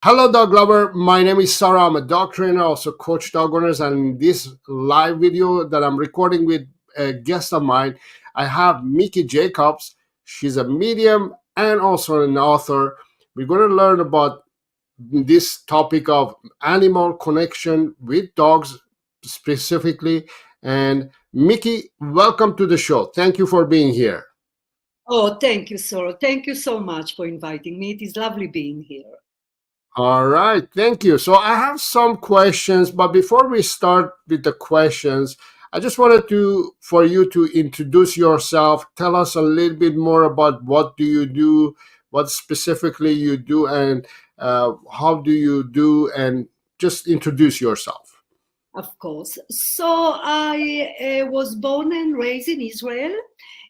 Hello, dog lover. My name is Sarah. I'm a dog trainer, also coach dog owners. And in this live video that I'm recording with a guest of mine, I have Miki Jacobs. She's a medium and also an author. We're going to learn about this topic of animal connection with dogs specifically. And Miki, welcome to the show. Thank you for being here. Oh, thank you, Sora. Thank you so much for inviting me. It is lovely being here. All right, thank you. So I have some questions, but before we start with the questions, I just wanted to for you to introduce yourself. Tell us a little bit more about what do you do, what specifically you do, and how do you do, and just introduce yourself. Of course. So I was born and raised in Israel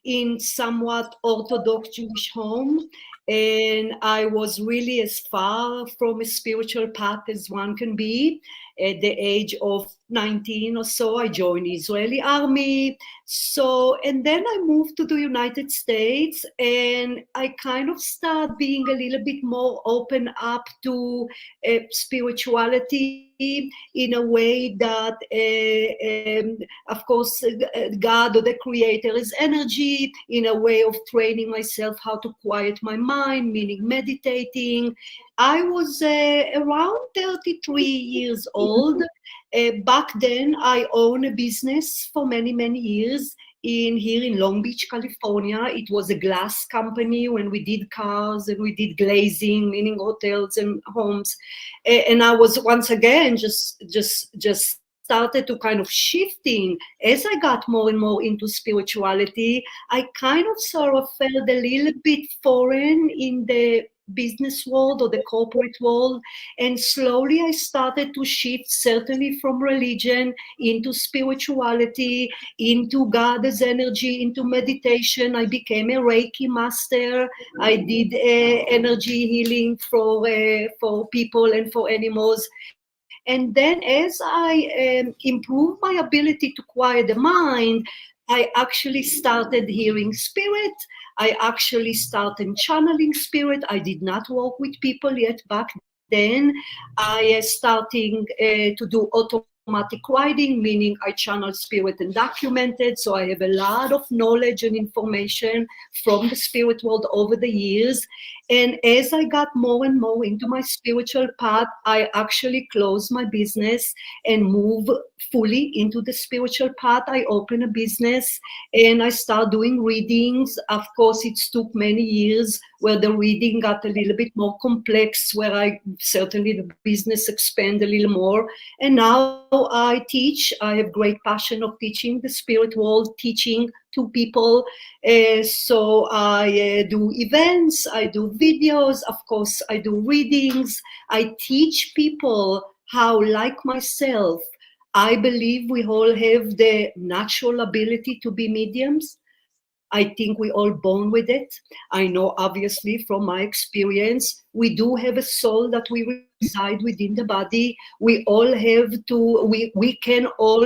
in somewhat Orthodox Jewish home. And I was really as far from a spiritual path as one can be. At the age of 19 or so, I joined the Israeli army. And then I moved to the United States and I kind of started being a little bit more open up to spirituality in a way that, of course, God or the Creator is energy, in a way of training myself how to quiet my mind, meaning meditating. I was around 33 years old. Back then, I owned a business for many, many years here in Long Beach, California. It was a glass company when we did cars and we did glazing, meaning hotels and homes. And I was once again just started to kind of shifting as I got more and more into spirituality. I kind of sort of felt a little bit foreign in the business world or the corporate world, and slowly I started to shift, certainly from religion into spirituality, into God as energy, into meditation. I became a Reiki master. I did energy healing for people and for animals. And then as I improved my ability to quiet the mind, I actually started hearing spirit. I actually started channeling spirit. I did not work with people yet back then. I starting to do automatic writing, meaning I channel spirit and documented. So I have a lot of knowledge and information from the spirit world over the years. And as I got more and more into my spiritual path, I actually closed my business and moved fully into the spiritual path. I opened a business and I started doing readings. Of course, it took many years where the reading got a little bit more complex, where I certainly the business expanded a little more. And now I teach. I have great passion of teaching the spirit world, teaching to people. So I do events, I do videos, of course, I do readings. I teach people how, like myself, I believe we all have the natural ability to be mediums. I think we all born with it. I know, obviously, from my experience, we do have a soul that we reside within the body. We all have to. We can all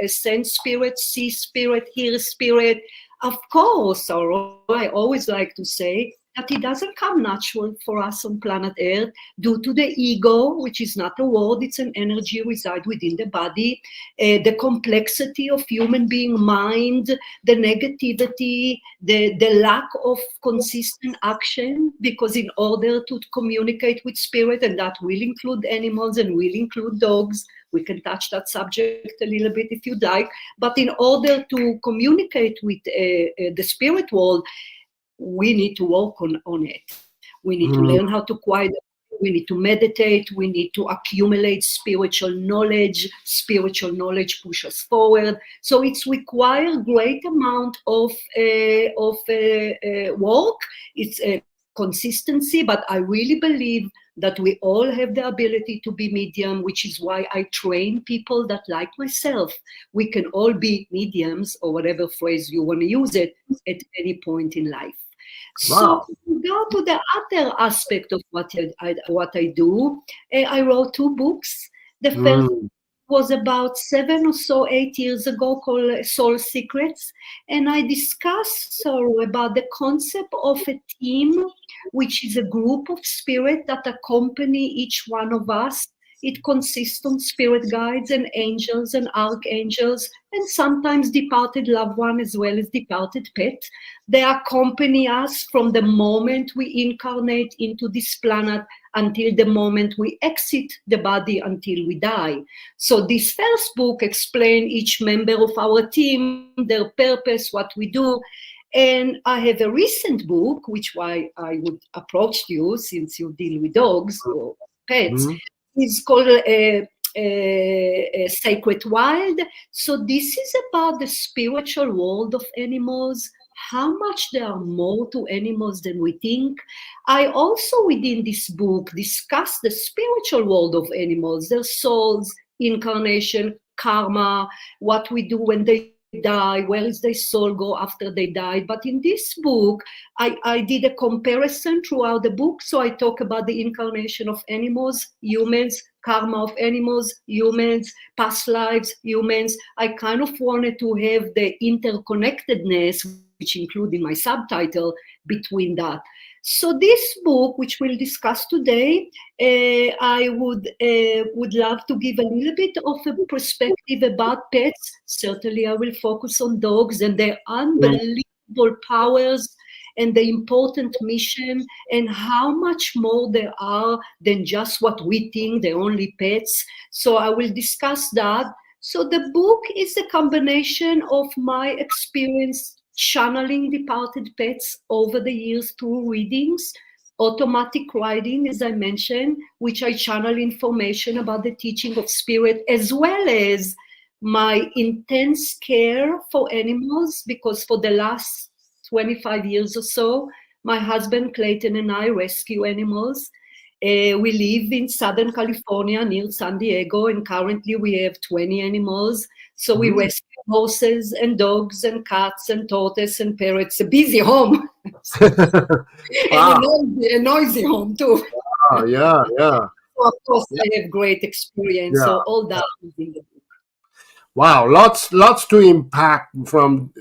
sense spirit, see spirit, hear spirit. Of course, or I always like to say that it doesn't come natural for us on planet Earth due to the ego, which is not a word, it's an energy reside within the body, the complexity of human being mind, the negativity, the lack of consistent action, because in order to communicate with spirit, and that will include animals and will include dogs, we can touch that subject a little bit if you'd like, but in order to communicate with the spirit world, we need to work on it. We need to Mm, learn how to quiet. We need to meditate. We need to accumulate spiritual knowledge. Spiritual knowledge push us forward. So it's required great amount of work. It's a consistency, but I really believe that we all have the ability to be medium, which is why I train people that, like myself, we can all be mediums, or whatever phrase you want to use it, at any point in life. So wow. to go to the other aspect of what I do, I wrote two books. The first Mm, was about 7 or so, 8 years ago, called Soul Secrets. And I discussed so about the concept of a team, which is a group of spirit that accompany each one of us. It consists of spirit guides and angels and archangels, and sometimes departed loved one as well as departed pet. They accompany us from the moment we incarnate into this planet until the moment we exit the body until we die. So this first book explains each member of our team, their purpose, what we do. And I have a recent book, which why I would approach you since you deal with dogs or pets. Mhm. It's called Sacred Wild. So this is about the spiritual world of animals, how much there are more to animals than we think. I also, within this book, discuss the spiritual world of animals, their souls, incarnation, karma, what we do when they die, where is their soul go after they die. But in this book, I did a comparison throughout the book. So I talk about the incarnation of animals, humans, karma of animals, humans, past lives, humans. I kind of wanted to have the interconnectedness, which include in my subtitle, between that. So this book, which we'll discuss today, I would love to give a little bit of a perspective about pets. Certainly, I will focus on dogs and their unbelievable powers and the important mission and how much more there are than just what we think they're only pets. So I will discuss that. So the book is a combination of my experience channeling departed pets over the years through readings, automatic writing, as I mentioned, which I channel information about the teaching of spirit, as well as my intense care for animals, because for the last 25 years or so, my husband Clayton and I rescue animals. We live in Southern California near San Diego, and currently we have 20 animals. So we Mhm. rescue horses and dogs and cats and tortoises and parrots. A busy home and Wow. a noisy home too. Wow. Yeah. Yeah. So of course, I have great experience. Yeah. So all that is in the book. Wow. Lots to impact from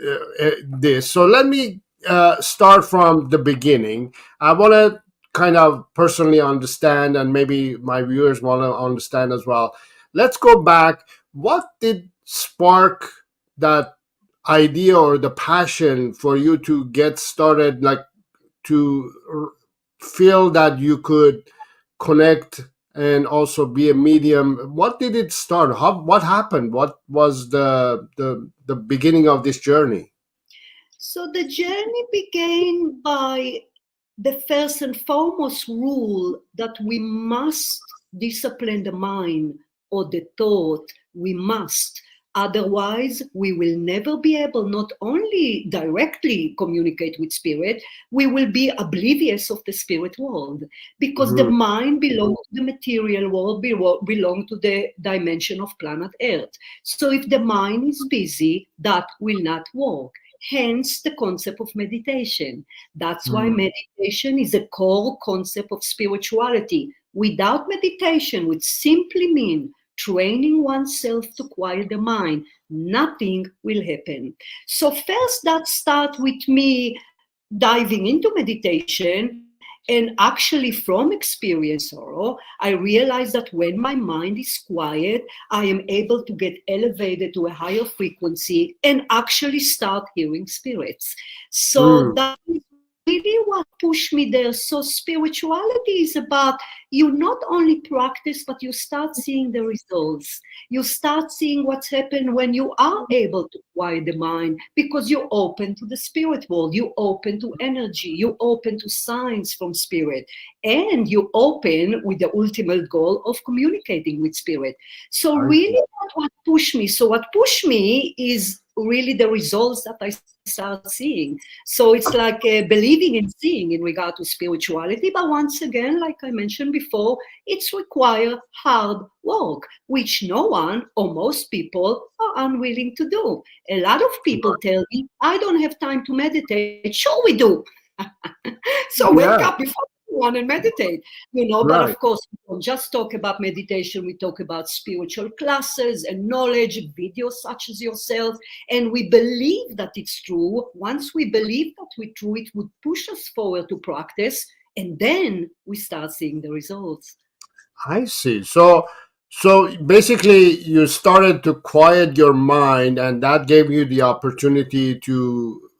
this. So let me start from the beginning. I want to kind of personally understand, and maybe my viewers want to understand as well. Let's go back. What did spark that idea or the passion for you to get started, like to feel that you could connect and also be a medium? What did it start? What happened? What was the beginning of this journey? So the journey began by the first and foremost rule that we must discipline the mind or the thought. We must. Otherwise, we will never be able not only directly communicate with spirit, we will be oblivious of the spirit world, because the Mhm. mind belongs to the material world, belong to the dimension of planet Earth. So if the mind is busy, that will not work. Hence the concept of meditation. That's why Mhm. meditation is a core concept of spirituality. Without meditation, which simply mean training oneself to quiet the mind, nothing will happen. So first that start with me diving into meditation, and actually from experience sorrow, I realized that when my mind is quiet, I am able to get elevated to a higher frequency and actually start hearing spirits. So Mm. that is really what pushed me there. So spirituality is about you not only practice, but you start seeing the results. You start seeing what's happened when you are able to quiet the mind, because you're open to the spirit world, you open to energy, you open to signs from spirit, and you open with the ultimate goal of communicating with spirit. So I really see. that's what pushed me. So what pushed me is really the results that I start seeing. So it's like believing and seeing in regard to spirituality. But once again, like I mentioned before, it's require hard work, which no one or most people are unwilling to do. A lot of people tell me, I don't have time to meditate. Sure we do. So wake Yeah. up before. everyone and meditate, but Right. of course, we don't just talk about meditation. We talk about spiritual classes and knowledge, videos such as yourself. And we believe that it's true. Once we believe that we're true, it would push us forward to practice. And then we start seeing the results. I see. So basically, you started to quiet your mind, and that gave you the opportunity to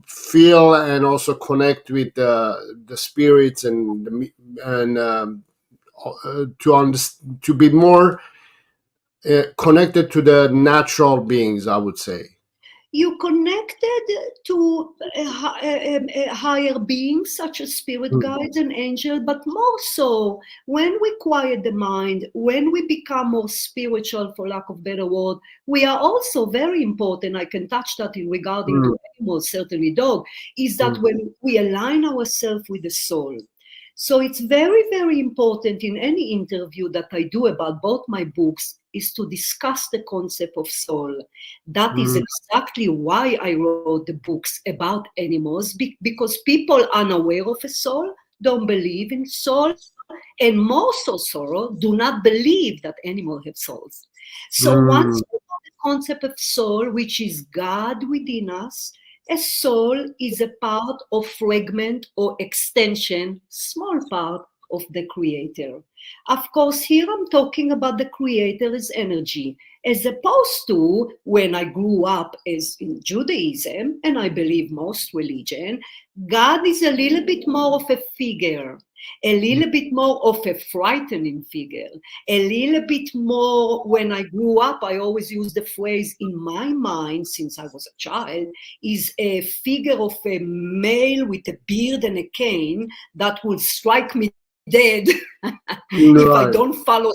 feel and also connect with the spirits and to be more connected to the natural beings, I would say. You connected to a higher beings such as spirit Mm. guides and angels, but more so when we quiet the mind, when we become more spiritual, for lack of better word, we are also very important. I can touch that in regarding Mm. to animals, certainly dog, is that Mm. when we align ourselves with the soul. So it's very, very important in any interview that I do about both my books is to discuss the concept of soul. That is Mm. exactly why I wrote the books about animals, because people unaware of a soul don't believe in soul, and more so sorrow do not believe that animals have souls. So once Mm. we know the concept of soul, which is God within us, a soul is a part or fragment or extension, small part of the creator. Of course, here I'm talking about the creator as energy, as opposed to when I grew up as in Judaism, and I believe most religion, God is a little bit more of a figure, a little bit more of a frightening figure, a little bit more. When I grew up, I always use the phrase in my mind since I was a child, is a figure of a male with a beard and a cane that will strike me dead if I don't Right. follow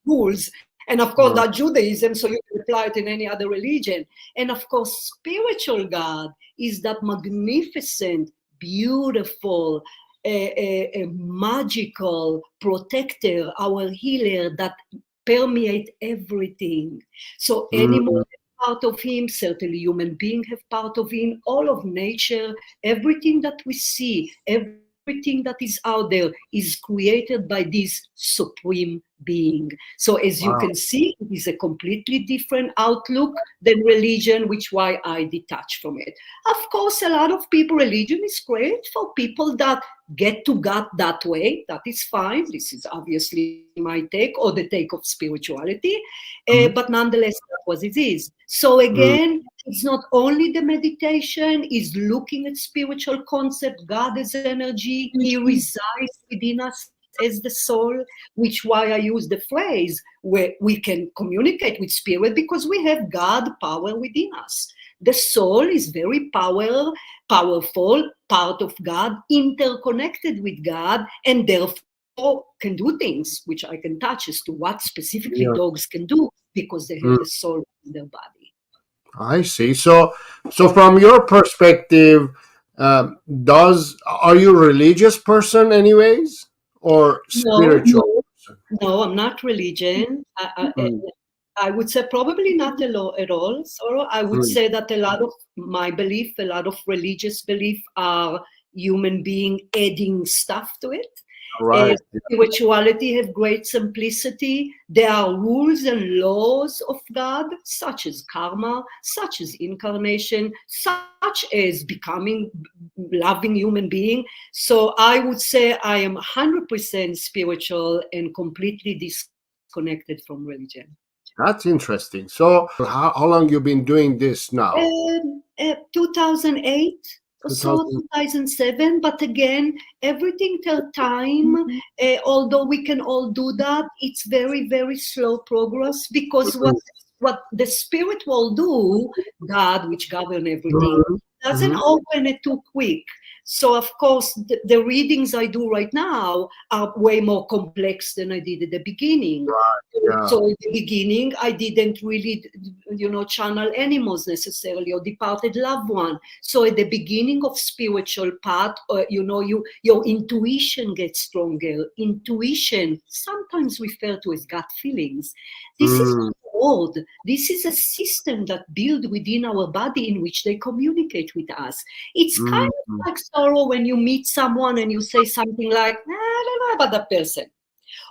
rules. And of course, that's Right. Judaism, so you can apply it in any other religion. And of course, spiritual God is that magnificent, beautiful, a magical protector, our healer that permeate everything. So animals Mm. have part of him, certainly human beings have part of him, all of nature, everything that we see, everything that is out there is created by this supreme being. So as you can Wow. see, it is a completely different outlook than religion, which why I detach from it. Of course, a lot of people, religion is great for people that get to God that way. That is fine. This is obviously my take or the take of spirituality. But Mm. nonetheless, that was it is. So Mm. again, it's not only the meditation, is looking at spiritual concept, God as energy, he resides within us as the soul, which why I use the phrase where we can communicate with spirit because we have God power within us. The soul is very powerful, part of God, interconnected with God, and therefore can do things which I can touch as to what specifically Yeah. dogs can do because they have the Mm. soul in their body. I see. So from your perspective, does are you a religious person, anyways, or No, spiritual person? no, I'm not religion. Mm. I would say probably not at all. So I would Mm. say that a lot of my belief, a lot of religious belief are human being adding stuff to it. Right. Spirituality have great simplicity. There are rules and laws of God, such as karma, such as incarnation, such as becoming loving human being. So I would say I am 100% spiritual and completely disconnected from religion. That's interesting. So how long you been doing this now? 2008 or so, 2000. 2007. But again, everything takes time. Although we can all do that, it's very, very slow progress because Mhm. what the spirit will do, God, which govern everything, Mhm. doesn't Mhm. open it too quick. So of course, the readings I do right now are way more complex than I did at the beginning. Right. Yeah. So in the beginning, I didn't really, channel animals necessarily or departed loved one. So at the beginning of spiritual path, your intuition gets stronger. Intuition, sometimes referred to as gut feelings. This is Mm. cord. This is a system that built within our body in which they communicate with us. It's kind Mm, of like sorrow when you meet someone and you say something like, I don't know about that person.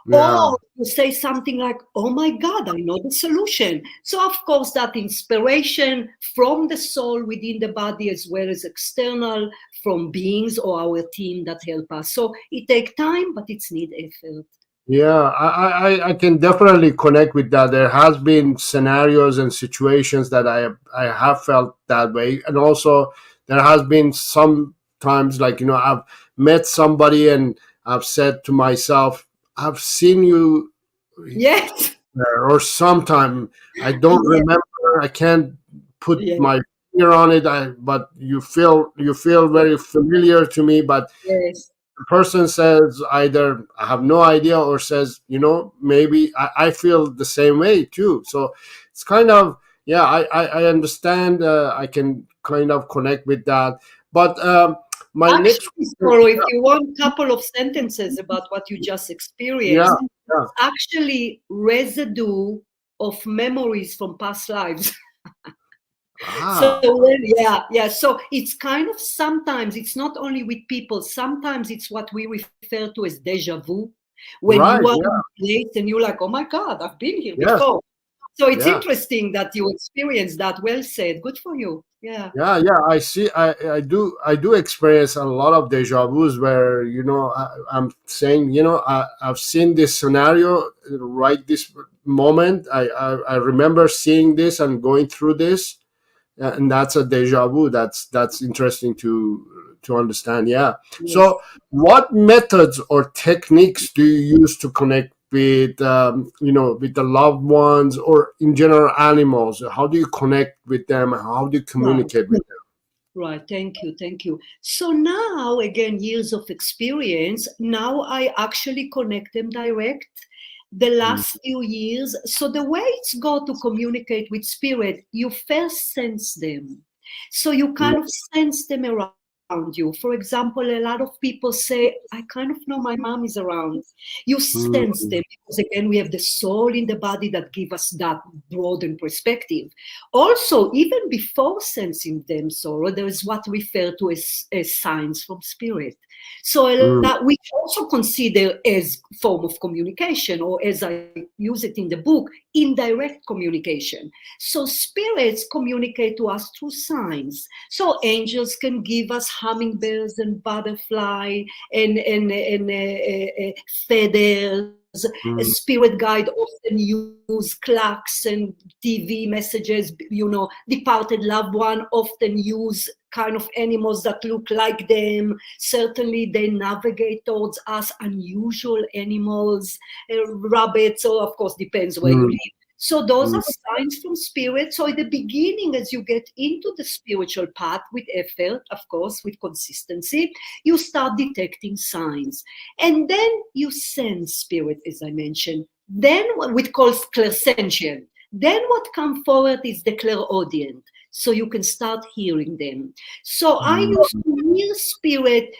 yeah. Or you say something like, oh my God, I know the solution. So, of course, that inspiration from the soul within the body as well as external from beings or our team that help us. So it takes time, but it's need effort. Yeah, I can definitely connect with that. There has been scenarios and situations that I have felt that way, and also there has been some times, like, I've met somebody and I've said to myself, I've seen you Yes. there, or sometime I don't Yes. remember. I can't put Yes. my finger on it. But you feel very familiar to me, but Yes. the person says either I have no idea or says, maybe I feel the same way too. So it's kind of, yeah, I understand. I can kind of connect with that. But my next Actually, Soro, if you want a couple of sentences about what you just yeah, experienced, yeah. it's actually residue of memories from past lives. So Ah, yeah. So it's kind of sometimes it's not only with people. Sometimes it's what we refer to as deja vu, when you are right. in Yeah. a place and you're like, oh my God, I've been here Yes. before. So it's Yeah. interesting that you experienced that. Well said. Good for you. Yeah. Yeah, yeah, I see. I do experience a lot of deja vu's where I'm saying, I've seen this scenario right this moment. I remember seeing this and going through this, and that's a deja vu. That's interesting to understand. Yeah. Yes. So, what methods or techniques do you use to connect with with the loved ones, or in general animals? How do you connect with them? How do you Right. communicate with them? Right. Thank you. Thank you. So now, again, years of experience, now I actually connect them direct. The Mm, last few years, so the way it's go to communicate with spirit, you first sense them. So you mm, kind of sense them around you. For example, a lot of people say, I kind of know my mom is around. You sense them mm, because, again, we have the soul in the body that give us that broadened perspective. Also, even before sensing them, sorrow, there is what we refer to as signs from spirit. So mm, we also consider as form of communication, or as I use it in the book, indirect communication. So spirits communicate to us through signs. So angels can give us hummingbirds and butterfly and feathers. A mm, spirit guide often use clocks and TV messages. Departed loved one often use kind of animals that look like them. Certainly, they navigate towards us unusual animals, rabbits, or of course, depends where you mm, live. So those mm, are signs from spirit. So at the beginning, as you get into the spiritual path with effort, of course, with consistency, you start detecting signs. And then you sense spirit, as I mentioned. Then what we call clairsentient. Then what comes forward is the clairaudient. So you can start hearing them. So I used mm, to hear spirit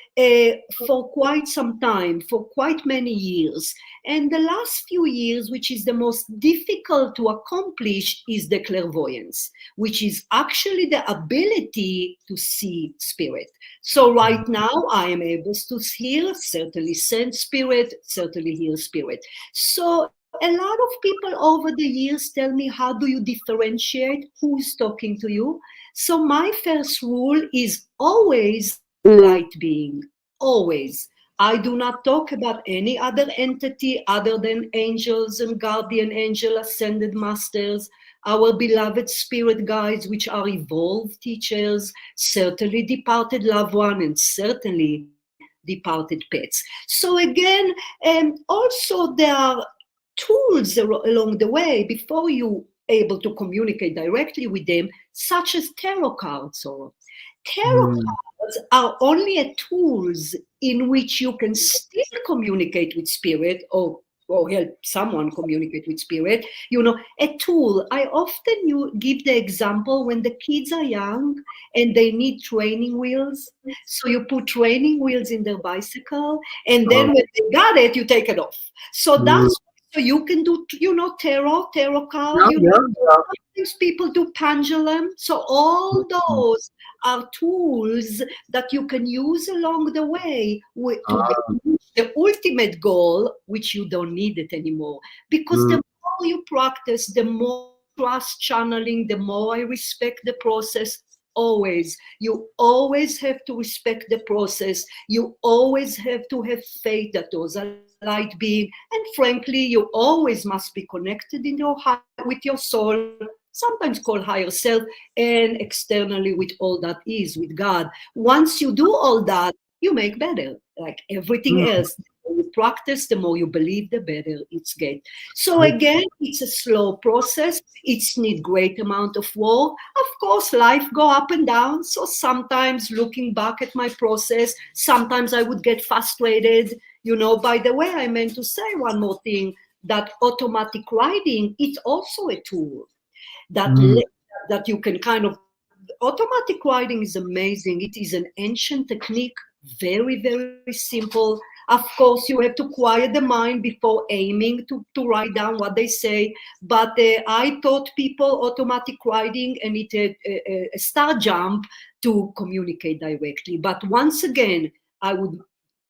for quite some time, for quite many years. And the last few years, which is the most difficult to accomplish, is the clairvoyance, which is actually the ability to see spirit. So right now, I am able to hear, certainly sense spirit, certainly hear spirit. So a lot of people over the years tell me, how do you differentiate who is talking to you? So my first rule is always light being, always. I do not talk about any other entity other than angels and guardian angel, ascended masters, our beloved spirit guides, which are evolved teachers, certainly departed loved one, and certainly departed pets. So again, also there are tools along the way before you able to communicate directly with them, such as tarot cards. Or tarot mm, are only a tools in which you can still communicate with spirit, or help someone communicate with spirit. A tool. I often give the example when the kids are young and they need training wheels. So you put training wheels in their bicycle, and then oh, when they got it, you take it off. So mm, that's So you can do, tarot Yeah, card, yeah, yeah. sometimes people do pendulum. So all those are tools that you can use along the way to Ah, reach the ultimate goal, which you don't need it anymore. Because the mm, more you practice, the more I trust channeling, the more I respect the process. Always. You always have to respect the process. You always have to have faith that those are light being. And frankly, you always must be connected in with your soul, sometimes called higher self, and externally with all that is, with God. Once you do all that, you make better. Like everything mm. else, the more you practice, the more you believe, the better it's get. So again, it's a slow process. It's need great amount of work. Of course, life go up and down. So sometimes looking back at my process, sometimes I would get frustrated. By the way, I meant to say one more thing, that automatic writing, it's also a tool that Mm. that you can kind of. Automatic writing is amazing. It is an ancient technique, very, very simple. Of course, you have to quiet the mind before aiming to write down what they say. But I taught people automatic writing, and it a star jump to communicate directly. But once again, I would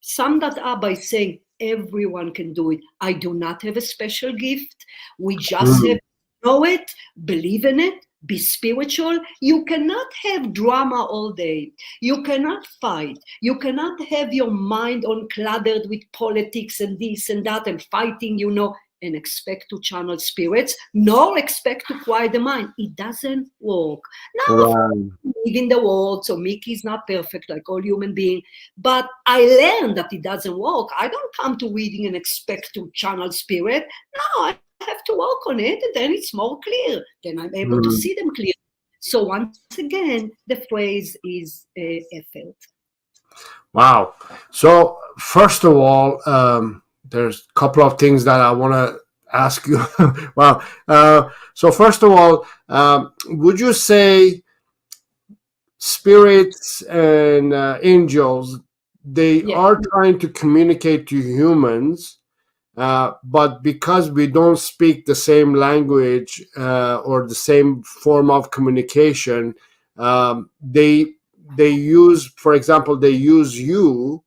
sum that up by saying everyone can do it. I do not have a special gift. We just have Mm. to know it, believe in it, be spiritual. You cannot have drama all day. You cannot fight. You cannot have your mind uncluttered with politics and this and that and fighting, and expect to channel spirits, nor expect to quiet the mind. It doesn't work. Now, of course, Wow. we live in the world, so Miki is not perfect like all human beings, but I learned that it doesn't work. I don't come to reading and expect to channel spirit. No, I have to work on it, and then it's more clear. Then I'm able to see Mm. them clear. So once again, the phrase is effort. Wow. So first of all, there's a couple of things that I want to ask you. Wow. So first of all, would you say spirits and angels, they Yeah. are trying to communicate to humans, but because we don't speak the same language or the same form of communication, they use, for example, they use you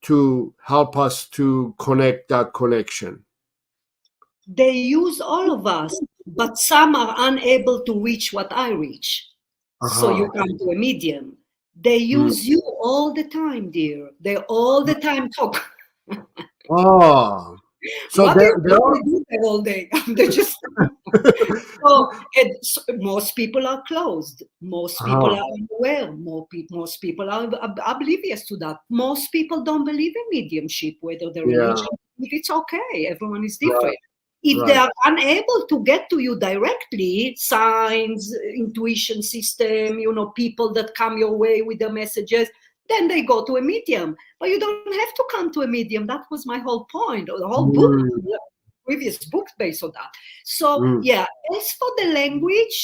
to help us to connect that connection. They use all of us, but some are unable to reach what I reach. So Uh-huh. you come to a medium. They Mm. use you all the time, dear. They all the time talk. Oh, so What do you there think are. they do there all day? They just so, and most people are closed. Most people Uh-huh. are unaware. Most people are oblivious to that. Most people don't believe in mediumship, whether the Yeah. religion. If it's okay, everyone is Right. different. If they Right. are unable to get to you directly, signs, intuition system, people that come your way with the messages, then they go to a medium. But you don't have to come to a medium. That was my whole point, or the whole book, Mm. previous books based on that. So Mm. yeah, as for the language,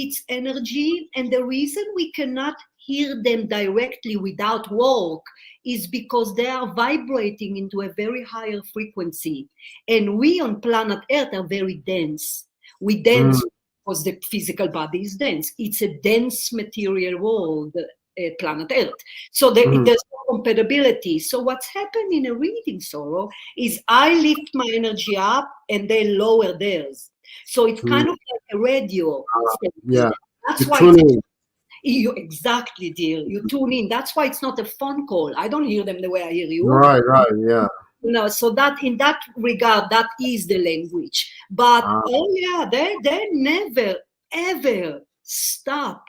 it's energy, and the reason we cannot hear them directly without work is because they are vibrating into a very higher frequency, and we on planet Earth are very dense. We Mm. dance because the physical body is dense. It's a dense material world, planet Earth. So Mm. there's no compatibility. So what's happened in a reading, Sorrow, is I lift my energy up and they lower theirs. So it's Mm. kind of like a radio station. Yeah. That's You why it's tune in. you exactly, dear. You tune in. That's why it's not a phone call. I don't hear them the way I hear you. Right. Right. Yeah. So that in that regard, that is the language. But Ah. oh yeah, they never ever stop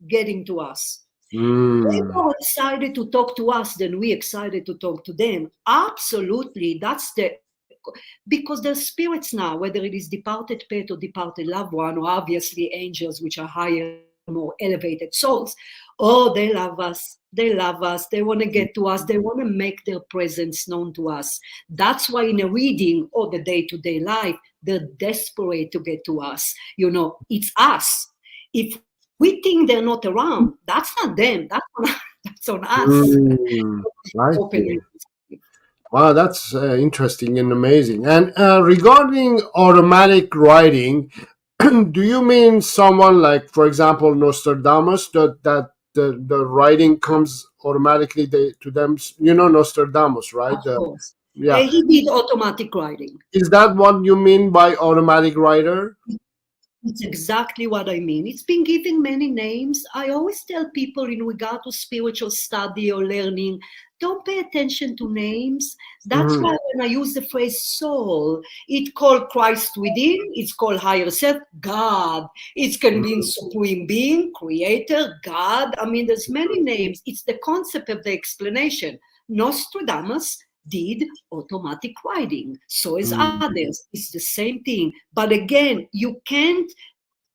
getting to us. They Mm. more excited to talk to us than we excited to talk to them. Absolutely. That's because they're spirits now, whether it is departed pet or departed loved one, or obviously angels, which are higher, more elevated souls. Oh, they love us. They love us. They want to get to us. They want to make their presence known to us. That's why in a reading or the day-to-day life, they're desperate to get to us. It's us. If we think they're not around, that's not them. That's on, that's on us. Mm. I Open see. it. Wow, that's interesting and amazing. And regarding automatic writing, do you mean someone like, for example, Nostradamus, that the writing comes automatically to them? You know Nostradamus, right? Of course. Yeah. He did automatic writing. Is that what you mean by automatic writer? It's exactly what I mean. It's been given many names. I always tell people in regard to spiritual study or learning, don't pay attention to names. That's Mhm. why when I use the phrase soul, it called Christ within, it's called higher self, God. It can be supreme being, creator, God. I mean, there's many names. It's the concept of the explanation. Nostradamus did automatic writing. So is Mm. others. It's the same thing. But again, you can't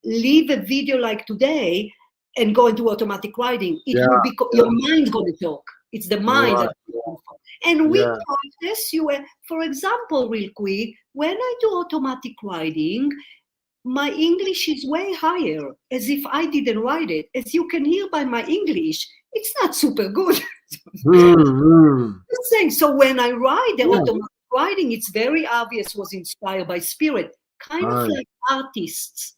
leave a video like today and go into automatic writing. It will Yeah. be your Yeah. mind going to talk. It's the mind Right. that. And we Yeah. practice you. For example, real quick, when I do automatic writing, my English is way higher, as if I didn't write it. As you can hear by my English, it's not super good. Mm. Saying. So when I write the Yeah. automatic writing, it's very obvious was inspired by spirit, kind of Right. like artists.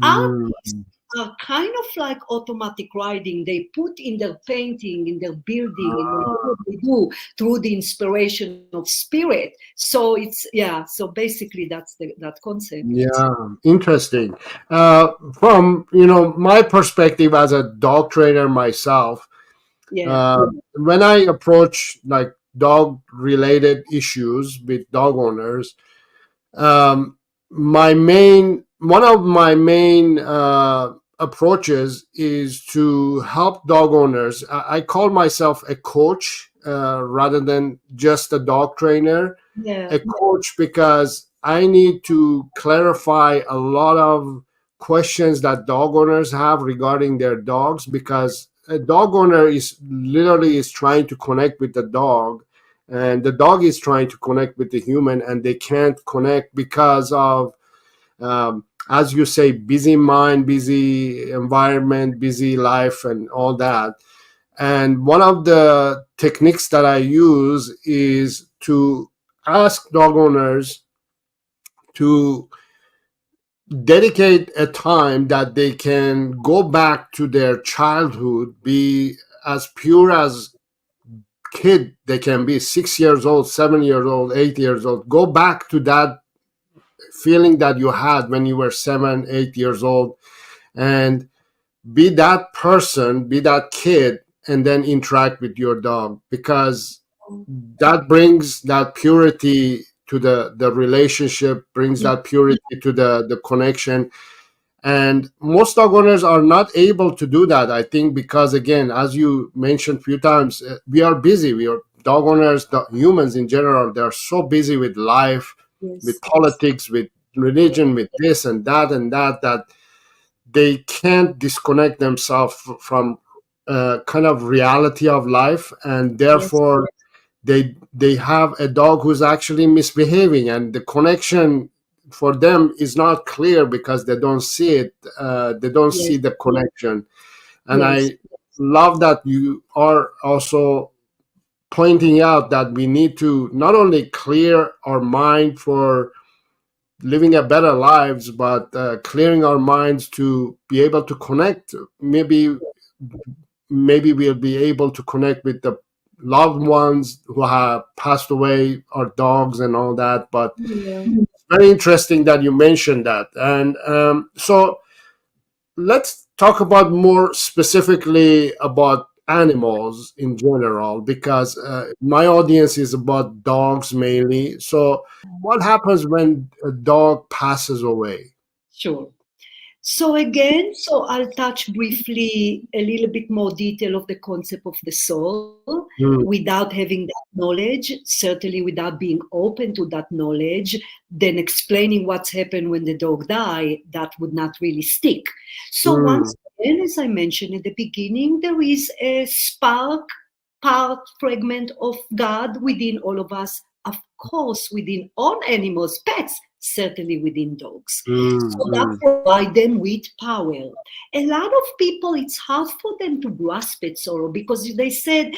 Mm. Artists are kind of like automatic writing. They put in their painting, in their building, in whatever they do through the inspiration of spirit. So it's so basically that's that concept. Yeah, interesting. From my perspective as a dog trainer myself, Yeah. when I approach like dog related issues with dog owners, my main one of my main approaches is to help dog owners. I call myself a coach rather than just a dog trainer. Yeah. A coach because I need to clarify a lot of questions that dog owners have regarding their dogs, because a dog owner is literally is trying to connect with the dog, and the dog is trying to connect with the human, and they can't connect because of as you say, busy mind, busy environment, busy life, and all that. And one of the techniques that I use is to ask dog owners to dedicate a time that they can go back to their childhood, be as pure as kid they can be, 6 years old, 7 years old, 8 years old. Go back to that feeling that you had when you were 7, 8 years old, and be that person, be that kid, and then interact with your dog, because that brings that purity to the relationship, brings that purity to the connection. And most dog owners are not able to do that, I think, because again, as you mentioned a few times, we are busy. We are dog owners, the humans in general, they are so busy with life, with Yes. politics, with religion, with this and that, that they can't disconnect themselves from kind of reality of life, and Yes. therefore they have a dog who's actually misbehaving, and the connection for them is not clear because they don't see it. They don't see Yes. the connection. And Yes. I love that you are also pointing out that we need to not only clear our mind for living a better lives, but clearing our minds to be able to connect. Maybe we'll be able to connect with the loved ones who have passed away, our dogs and all that. But Yeah. it's very interesting that you mentioned that. And so let's talk about more specifically about animals in general, because my audience is about dogs mainly. So what happens when a dog passes away? Sure. So again, so I'll touch briefly a little bit more detail of the concept of the soul Mm, without having that knowledge, certainly without being open to that knowledge, then explaining what's happened when the dog died, that would not really stick. So mm, once again, as I mentioned at the beginning, there is a spark, part, fragment of God within all of us, of course, within all animals, pets, certainly within dogs. mm, So that mm, provide them with power. A lot of people, it's hard for them to grasp it, Sorrow, because they said,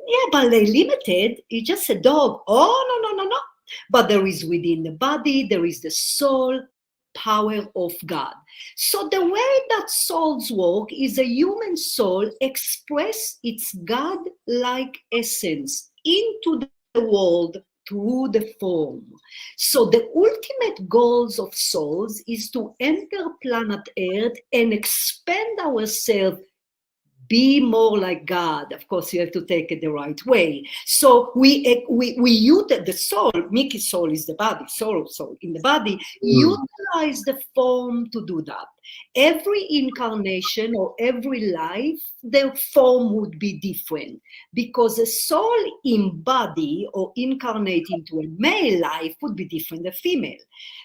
Yeah, but they limited. It's just a dog. Oh, no, no, no, no. But there is within the body, there is the soul power of God. So the way that souls work is a human soul express its God-like essence into the world through the form. So the ultimate goals of souls is to enter planet Earth and expand ourselves, be more like God. Of course, you have to take it the right way. So we use the soul. Mickey's soul is the body. Soul in the body. Mm. Utilize the form to do that. Every incarnation or every life, the form would be different because a soul in body or incarnate into a male life would be different than female.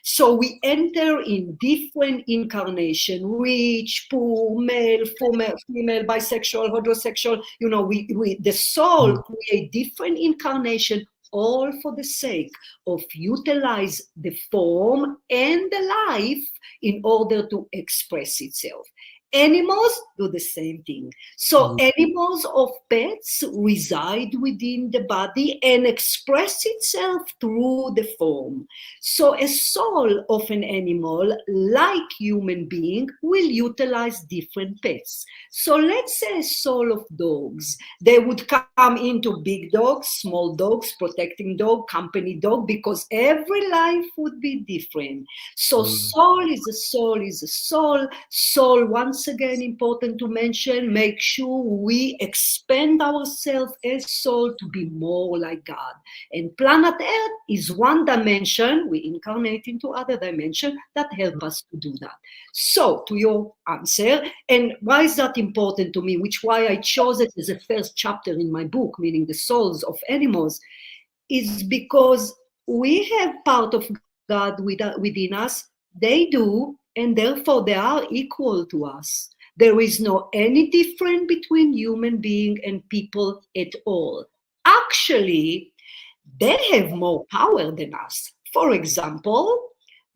So we enter in different incarnation, rich, poor, male, female, bisexual, heterosexual. The soul Mm. create different incarnation, all for the sake of utilize the form and the life in order to express itself. Animals do the same thing. So Mm. animals of pets reside within the body and express itself through the form. So a soul of an animal, like human being, will utilize different pets. So let's say a soul of dogs, they would come into big dogs, small dogs, protecting dog, company dog, because every life would be different. So Mm. soul is a soul is a soul. Soul, once again, important to mention, make sure we expand ourselves as soul to be more like God. And planet Earth is one dimension. We incarnate into other dimension that help us to do that. So, to your answer, and why is that important to me? Which why I chose it as a first chapter in my book, meaning the souls of animals, is because we have part of God within us. They do, and therefore they are equal to us. There is no any difference between human being and people at all. Actually, they have more power than us. For example,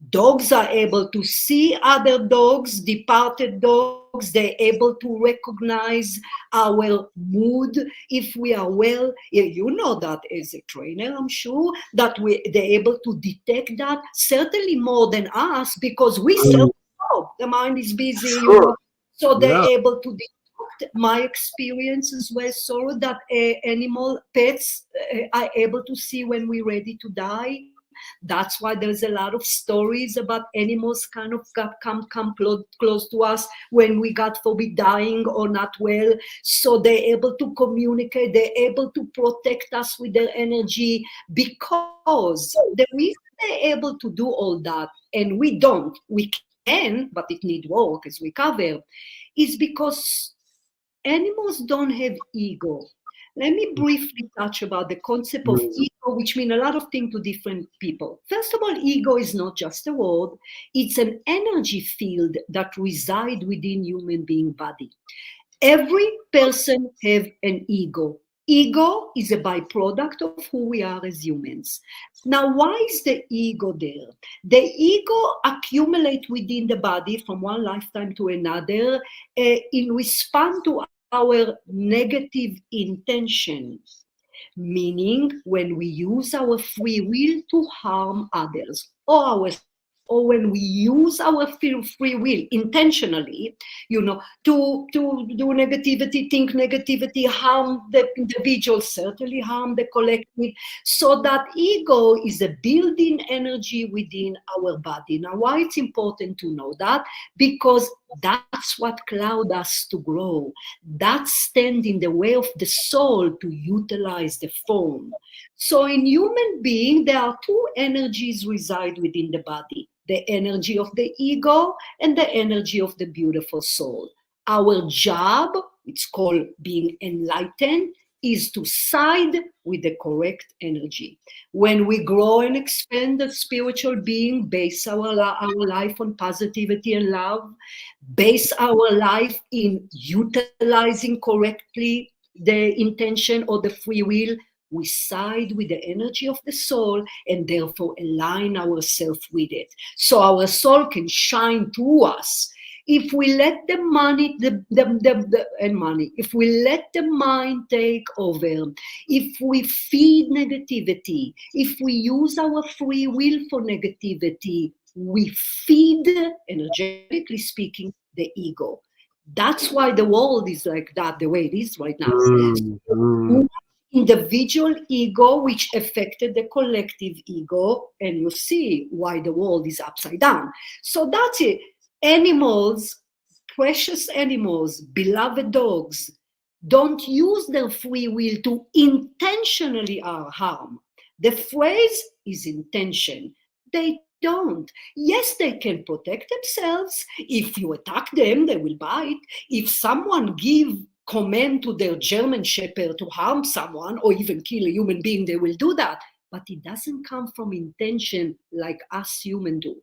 dogs are able to see other dogs, departed dogs. They're able to recognize our mood if we are well. You know that as a trainer, I'm sure that they're able to detect that certainly more than us because we self Mm. the mind is busy, Sure. so they're Yeah. able to detect my experiences were so that animal pets are able to see when we're ready to die. That's why there's a lot of stories about animals kind of come close to us when we got forbid dying or not well. So they're able to communicate, they're able to protect us with their energy because the reason they're able to do all that and we don't, we can, but it need work as we cover, is because animals don't have ego. Let me briefly touch about the concept of Mm. ego, which mean a lot of things to different people. First of all, ego is not just a word, it's an energy field that resides within human being body. Every person have an ego. Ego is a byproduct of who we are as humans. Now, why is the ego there? The ego accumulate within the body from one lifetime to another in response to our negative intention, meaning when we use our free will to harm others or ourselves, or when we use our free will intentionally, to do negativity, think negativity, harm the individual, certainly harm the collective. So that ego is a building energy within our body. Now, why it's important to know that? Because that's what cloud us to grow. That stand in the way of the soul to utilize the form. So in human being, there are two energies reside within the body: the energy of the ego and the energy of the beautiful soul. Our job, it's called being enlightened, is to side with the correct energy. When we grow and expand the spiritual being, base our life on positivity and love, base our life in utilizing correctly the intention or the free will, we side with the energy of the soul and therefore align ourselves with it. So our soul can shine through us. If we let the money, and money, if we let the mind take over, if we feed negativity, if we use our free will for negativity, we feed, energetically speaking, the ego. That's why the world is like that, the way it is right now. Mm-hmm. Individual ego, which affected the collective ego, and you see why the world is upside down. So that's it. Animals, precious animals, beloved dogs, don't use their free will to intentionally harm. The phrase is intention. They don't. Yes, they can protect themselves. If you attack them, they will bite. If someone give command to their German Shepherd to harm someone or even kill a human being, they will do that. But it doesn't come from intention like us humans do.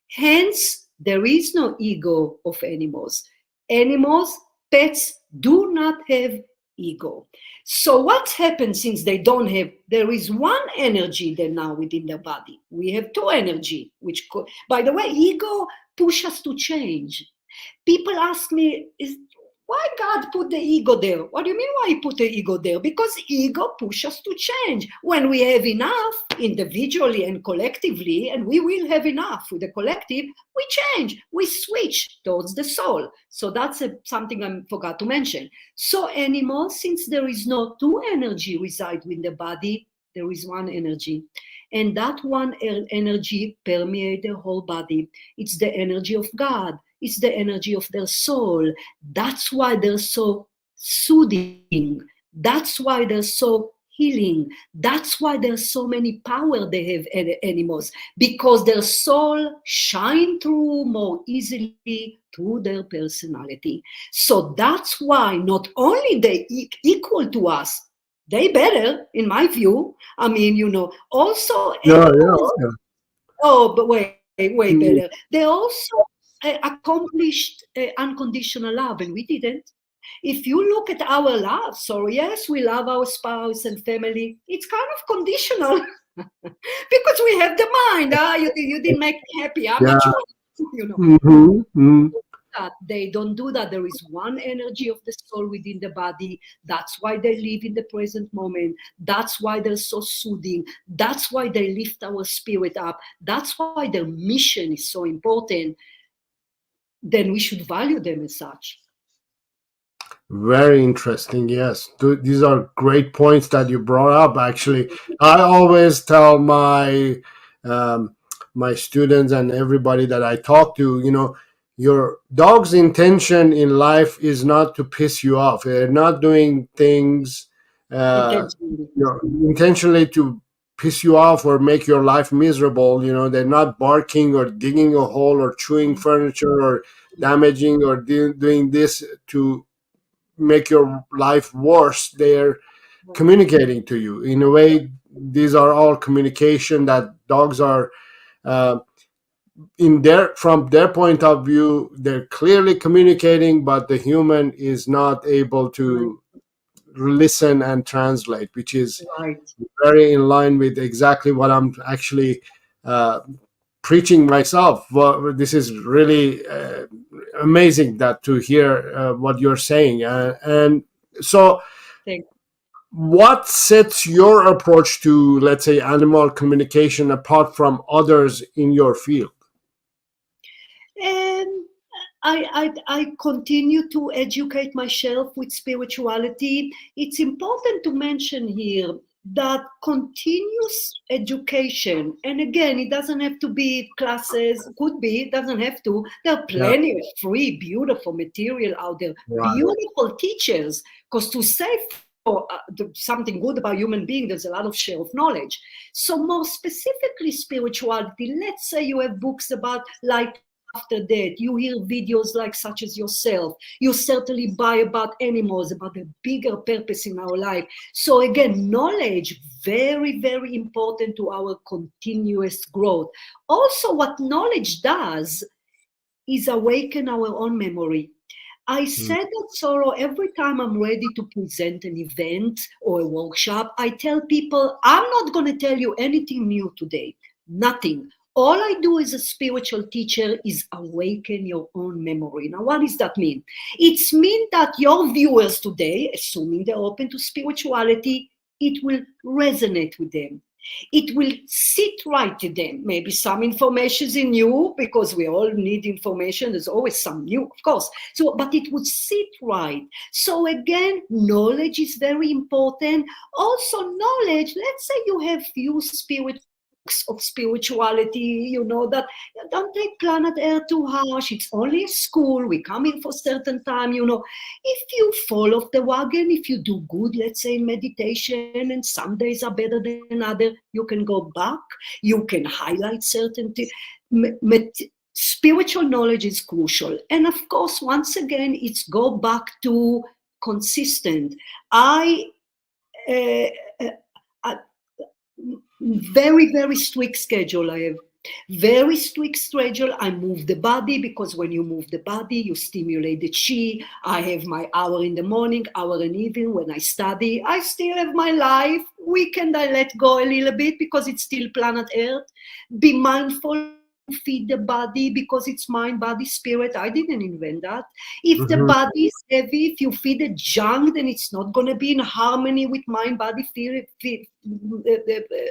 Hence, there is no ego of animals. Animals, pets do not have ego. So what happens since they don't have, there is one energy there now within their body. We have two energy, which, by the way, ego push us to change. People ask me, why God put the ego there? What do you mean why he put the ego there? Because ego pushes us to change. When we have enough individually and collectively, and we will have enough with the collective, we change, we switch towards the soul. So that's something I forgot to mention. So animals, since there is no two energy reside in the body, there is one energy. And that one energy permeates the whole body. It's the energy of God. It's the energy of their soul. That's why they're so soothing. That's why they're so healing. That's why there's so many power they have animals, because their soul shine through more easily through their personality. So that's why not only they equal to us, they better, in my view. I mean, also Yeah, yeah, animals. yeah. Oh, but way better. Mm, They also accomplished unconditional love, and we didn't. If you look at our love, so yes, we love our spouse and family. It's kind of conditional because we have the mind. You didn't make me happy. I'm yeah. not sure. You know. Mm-hmm. That they don't do that. There is one energy of the soul within the body. That's why they live in the present moment. That's why they're so soothing. That's why they lift our spirit up. That's why their mission is so important. Then we should value them as such. Very interesting. Yes, these are great points that you brought up. Actually, I always tell um, my students and everybody that I talk to, your dog's intention in life is not to piss you off. They're not doing things uh, Intentionally. intentionally to piss you off or make your life miserable. They're not barking or digging a hole or chewing furniture or damaging or doing this to make your life worse. They're communicating to you in a way. These are all communication that dogs are uh, from their point of view, they're clearly communicating, but the human is not able Right. to listen and translate, which is Right. very in line with exactly what I'm actually uh, preaching myself. Well, this is really amazing that to hear what you're saying, and so Thank what sets your approach to, let's say, animal communication apart from others in your field? And I continue to educate myself with spirituality. It's important to mention here that continuous education, and again, it doesn't have to be classes, could be, it doesn't have to. There are Yeah, plenty of free, beautiful material out there, right. beautiful teachers, because to say something good about human being, there's a lot of share of knowledge. So more specifically, spirituality, let's say you have books about life after that, you hear videos like such as yourself, you certainly buy about animals, about the bigger purpose in our life. So again, knowledge, very, very important to our continuous growth. Also, what knowledge does is awaken our own memory. I Mm. said that, Sorrow, every time I'm ready to present an event or a workshop, I tell people, I'm not going to tell you anything new today. Nothing. All I do as a spiritual teacher is awaken your own memory. Now, what does that mean? It's mean that your viewers today, assuming they're open to spirituality, it will resonate with them. It will sit right to them. Maybe some information is new because we all need information. There's always some new, of course. So, but it would sit right. So again, knowledge is very important. Also, knowledge. Let's say you have few spiritual books of spirituality. You know that don't take planet Earth too harsh. It's only a school. We come in for certain time. You know, if you fall off the wagon, if you do good, let's say in meditation, and some days are better than other, you can go back, you can highlight certain spiritual knowledge is crucial. And of course, once again, it's go back to consistent. I very, very strict schedule. I have very strict schedule. I move the body because when you move the body, you stimulate the chi. I have my hour in the morning, hour in the evening. When I study, I still have my life. Weekend, I let go a little bit because it's still planet Earth. Be mindful to feed the body because it's mind, body, spirit. I didn't invent that. If the Mhm. body is heavy, if you feed it junk, then it's not going to be in harmony with mind, body,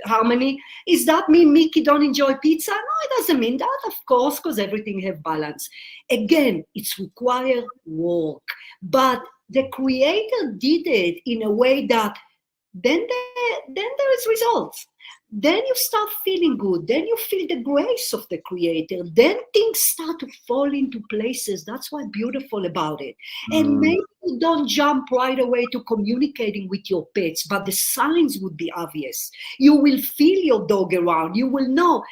harmony. Is that mean Miki don't enjoy pizza? No, it doesn't mean that, of course, because everything have balance. Again, it's required work, but the creator did it in a way that then there is results. Then you start feeling good. Then you feel the grace of the creator. Then things start to fall into places. That's what's beautiful about it. And Mm. maybe you don't jump right away to communicating with your pets, but the signs would be obvious. You will feel your dog around. You will know.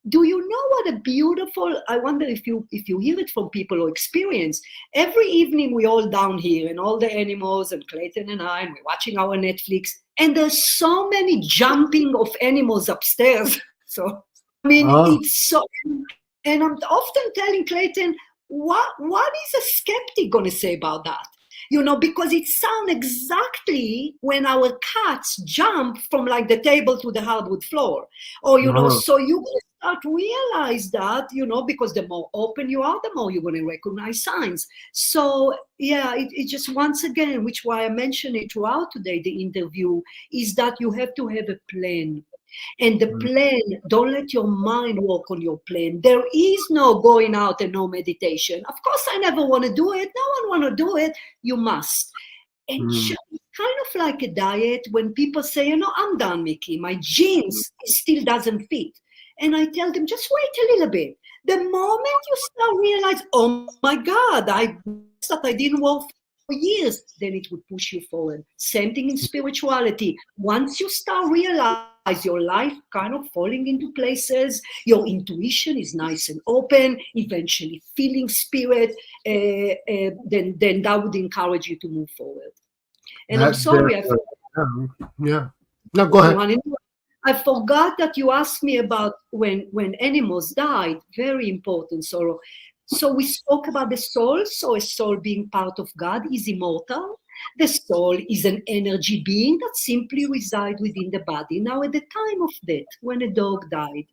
Do you know what a beautiful, I wonder if you hear it from people or experience, every evening we all down here and all the animals and Clayton and I, and we're watching our Netflix, and there's so many jumping of animals upstairs. So I mean, Oh, it's so, and I'm often telling Clayton, what is a skeptic going to say about that? You know, because it sounds exactly when our cats jump from like the table to the hardwood floor. Or, you know, oh. so you start to realize that, you know, because the more open you are, the more you're going to recognize signs. So, yeah, it just once again, which why I mentioned it throughout today, the interview, is that you have to have a plan. And the Mm. plan, don't let your mind work on your plan. There is no going out and no meditation. Of course, I never want to do it. No one want to do it. You must. And Mm. it's kind of like a diet when people say, you know, I'm done, Mickey. My jeans still doesn't fit. And I tell them, just wait a little bit. The moment you start realize, oh my God, I that I didn't work for years, then it would push you forward. Same thing in spirituality. Once you start realize your life kind of falling into places, your intuition is nice and open, eventually feeling spirit, then that would encourage you to move forward. And I'm That's very sorry, good. Yeah. Yeah. No, go I ahead. wanted to, I forgot that you asked me about when animals died. Very important, Sorrow. So we spoke about the soul. So a soul being part of God is immortal. The soul is an energy being that simply resides within the body. Now, at the time of death, when a dog died,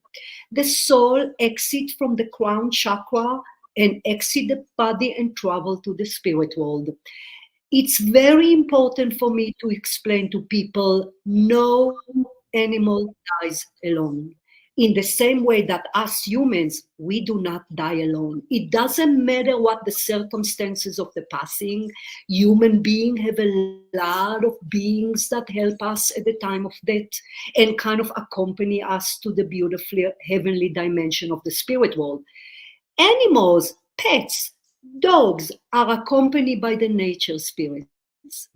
the soul exit from the crown chakra and exit the body and travel to the spirit world. It's very important for me to explain to people no animal dies alone. In the same way that us humans, we do not die alone. It doesn't matter what the circumstances of the passing. Human beings have a lot of beings that help us at the time of death and kind of accompany us to the beautiful heavenly dimension of the spirit world. Animals, pets, dogs are accompanied by the nature spirits.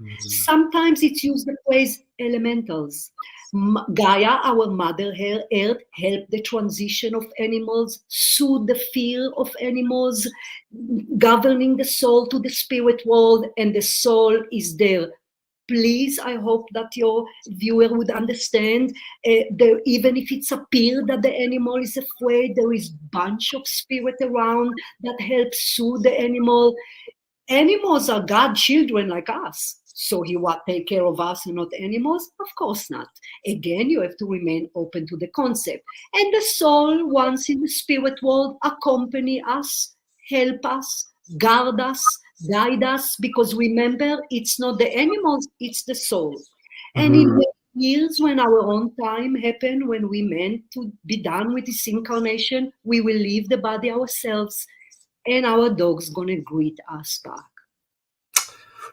Mm. Sometimes it's used the phrase elementals. Gaia, our mother earth, help the transition of animals, soothe the fear of animals, governing the soul to the spirit world, and the soul is there. Please, I hope that your viewer would understand. Even if it's appear that the animal is afraid, there is bunch of spirit around that helps soothe the animal. Animals are God children like us. So he what take care of us and not animals? Of course not. Again, you have to remain open to the concept. And the soul, once in the spirit world, accompany us, help us, guard us, guide us, because remember, it's not the animals, it's the soul. And in Mhm. the years when our own time happened, when we meant to be done with this incarnation, we will leave the body ourselves, and our dog's gonna greet us back.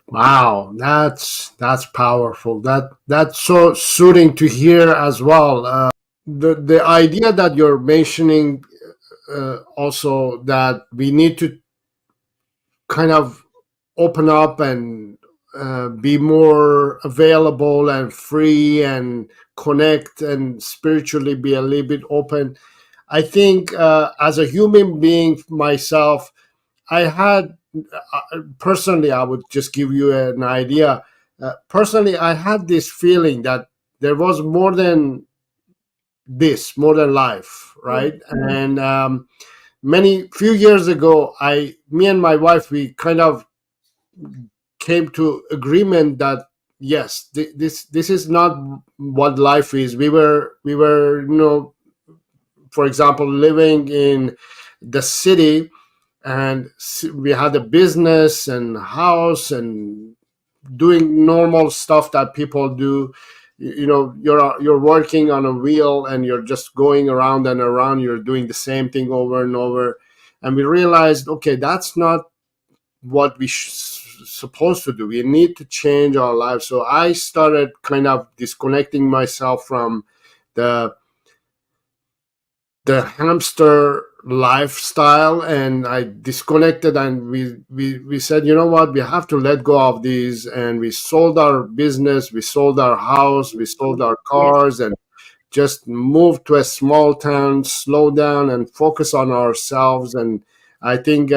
Wow, that's powerful. That's so soothing to hear as well. The idea that you're mentioning, also that we need to kind of open up and be more available and free and connect and spiritually be a little bit open. I think as a human being myself, I had personally, I would just give you an idea. Personally, I had this feeling that there was more than this, more than life, Yeah. right? And many few years ago, me and my wife, we kind of came to agreement that yes, this is not what life is. We were, for example, living in the city, and we had a business and house and doing normal stuff that people do. You're working on a wheel and you're just going around and around, you're doing the same thing over and over. And we realized, okay, that's not what we supposed to do. We need to change our lives. So I started kind of disconnecting myself from the the hamster lifestyle, and I disconnected, and we said, you know what, we have to let go of these. And we sold our business, we sold our house, we sold our Yes, cars, and just move to a small town, slow down, and focus on ourselves. And I think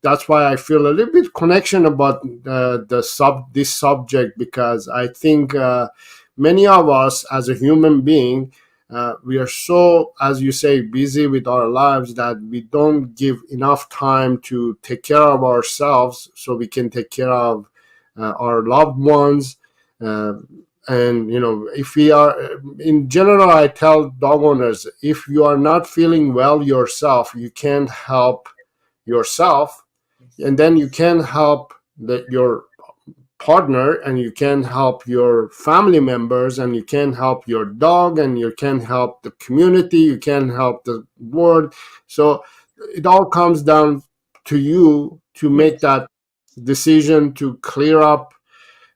that's why I feel a little bit connection about this subject, because I think many of us as a human being, we are so, as you say, busy with our lives that we don't give enough time to take care of ourselves so we can take care of our loved ones. Uh, and if we are, in general, I tell dog owners, if you are not feeling well yourself, you can't help yourself, and then you can help your partner, and you can help your family members, and you can help your dog, and you can help the community, you can help the world. So it all comes down to you to make yes, that decision to clear up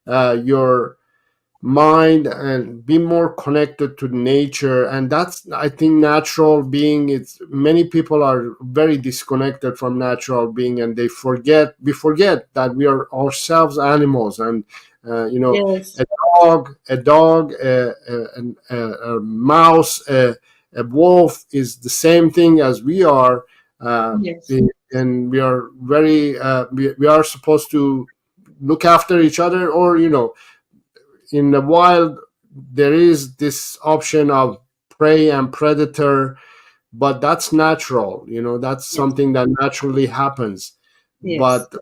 your mind and be more connected to nature. And that's, I think, natural being. It's many people are very disconnected from natural being, and we forget that we are ourselves animals. And yes, a dog, a mouse, a wolf is the same thing as we are. uh, yes, and we are very we are supposed to look after each other. Or in the wild, there is this option of prey and predator, but that's natural. That's yes, something that naturally happens. yes, But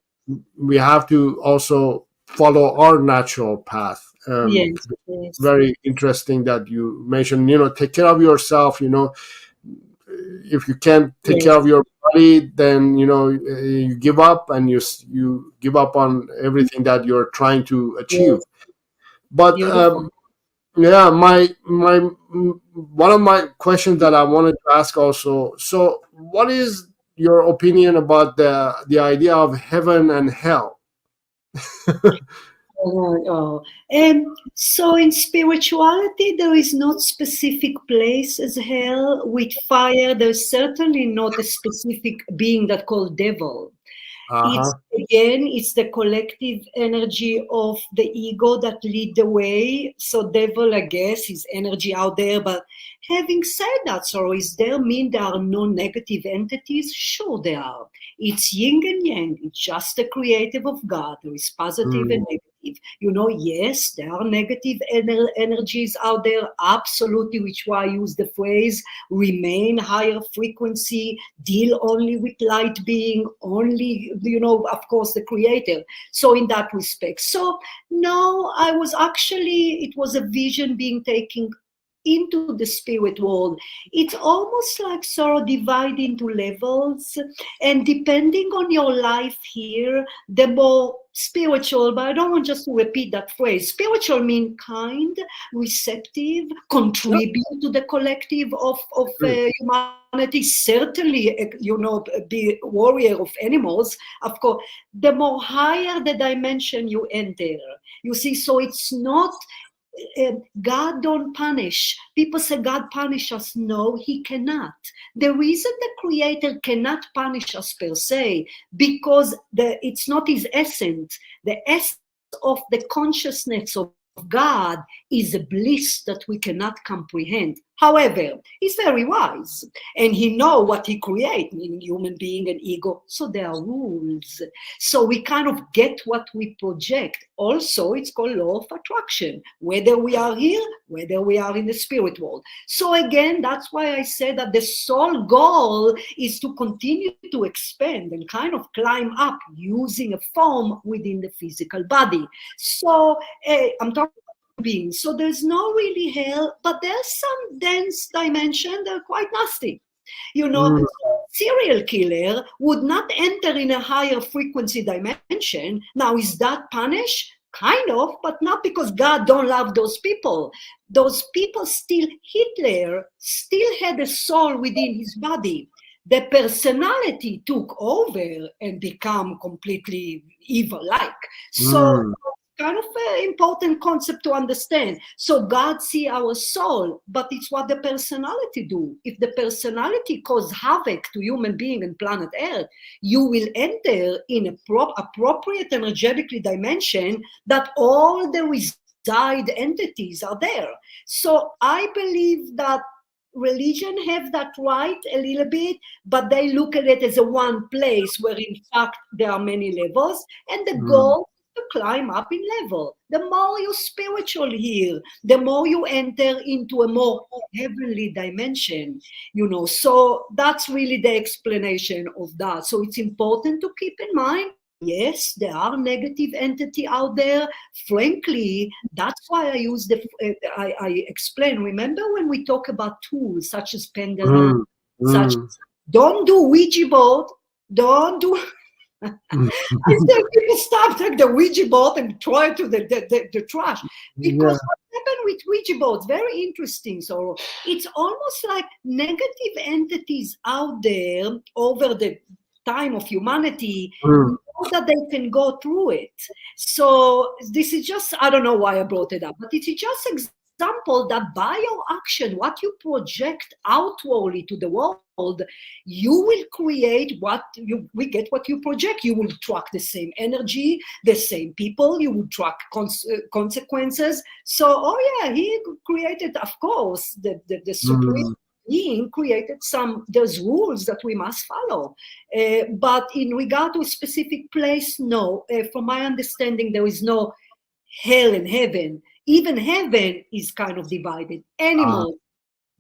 we have to also follow our natural path. yes, yes, Very interesting that you mentioned, take care of yourself. If you can't take care yes, of your body, then you give up, and you give up on everything that you're trying to achieve. yes. But Beautiful. yeah, one of my questions that I wanted to ask also. So, what is your opinion about the idea of heaven and hell? Oh. So in spirituality, there is not specific place as hell. With fire, there's certainly not a specific being that called devil. Uh It's huh. again, it's the collective energy of the ego that lead the way. So devil, I guess, is energy out there, but Having said that, so is there mean there are no negative entities? Sure, there are. It's yin and yang. It's just the creative of God. There is positive and mm, negative. Yes, there are negative energies out there, absolutely, which why I use the phrase remain higher frequency, deal only with light being, only, of course, the creator. So in that respect. So no, it was a vision being taken into the spirit world. It's almost like sort of divided into levels, and depending on your life here, the more spiritual, but I don't want just to repeat that phrase. Spiritual mean kind, receptive, yep, contribute to the collective of mm, humanity. Certainly, be warrior of animals. Of course, the more higher the dimension you enter, you see. So it's not God don't punish. People say God punish us. No, he cannot. The reason the creator cannot punish us per se, because it's not his essence. The essence of the consciousness of God is a bliss that we cannot comprehend. However, he's very wise and he know what he create, meaning human being and ego. So there are rules. So we kind of get what we project. Also, it's called law of attraction, whether we are here, whether we are in the spirit world. So again, that's why I said that the sole goal is to continue to expand and kind of climb up using a form within the physical body. So I'm talking beings. So there's no really hell, but there's some dense dimension. They're quite nasty. mm, Serial killer would not enter in a higher frequency dimension. Now, is that punished? Kind of, but not because God don't love those people. Those people still, Hitler still had a soul within his body. The personality took over and become completely evil-like. So mm, kind of an important concept to understand. So God see our soul, but it's what the personality do. If the personality cause havoc to human being and planet Earth, you will enter in a appropriate energetically dimension that all the reside entities are there. So I believe that religion have that right a little bit, but they look at it as a one place where in fact there are many levels, and the mm, goal to climb up in level. The more you spiritual here, the more you enter into a more heavenly dimension, So that's really the explanation of that. So it's important to keep in mind. Yes, there are negative entity out there. Frankly, that's why I use I explain. Remember when we talk about tools such as pendulum, mm, such mm, don't do Ouija board, don't do mm. I say people stop take the Ouija board and throw it to the trash. Yeah. Because what happened with Ouija boards, very interesting. So it's almost like negative entities out there over the time of humanity Mm, know that they can go through it. So this is just, I don't know why I brought it up, but it's just example that by your action, what you project outwardly to the world, you will create we get what you project. You will track the same energy, the same people, you will track consequences. So yeah, he created, of course, the supreme mm, being created there's rules that we must follow, but in regard to a specific place, no. From my understanding, there is no hell and heaven. Even heaven is kind of divided. uh, Animals,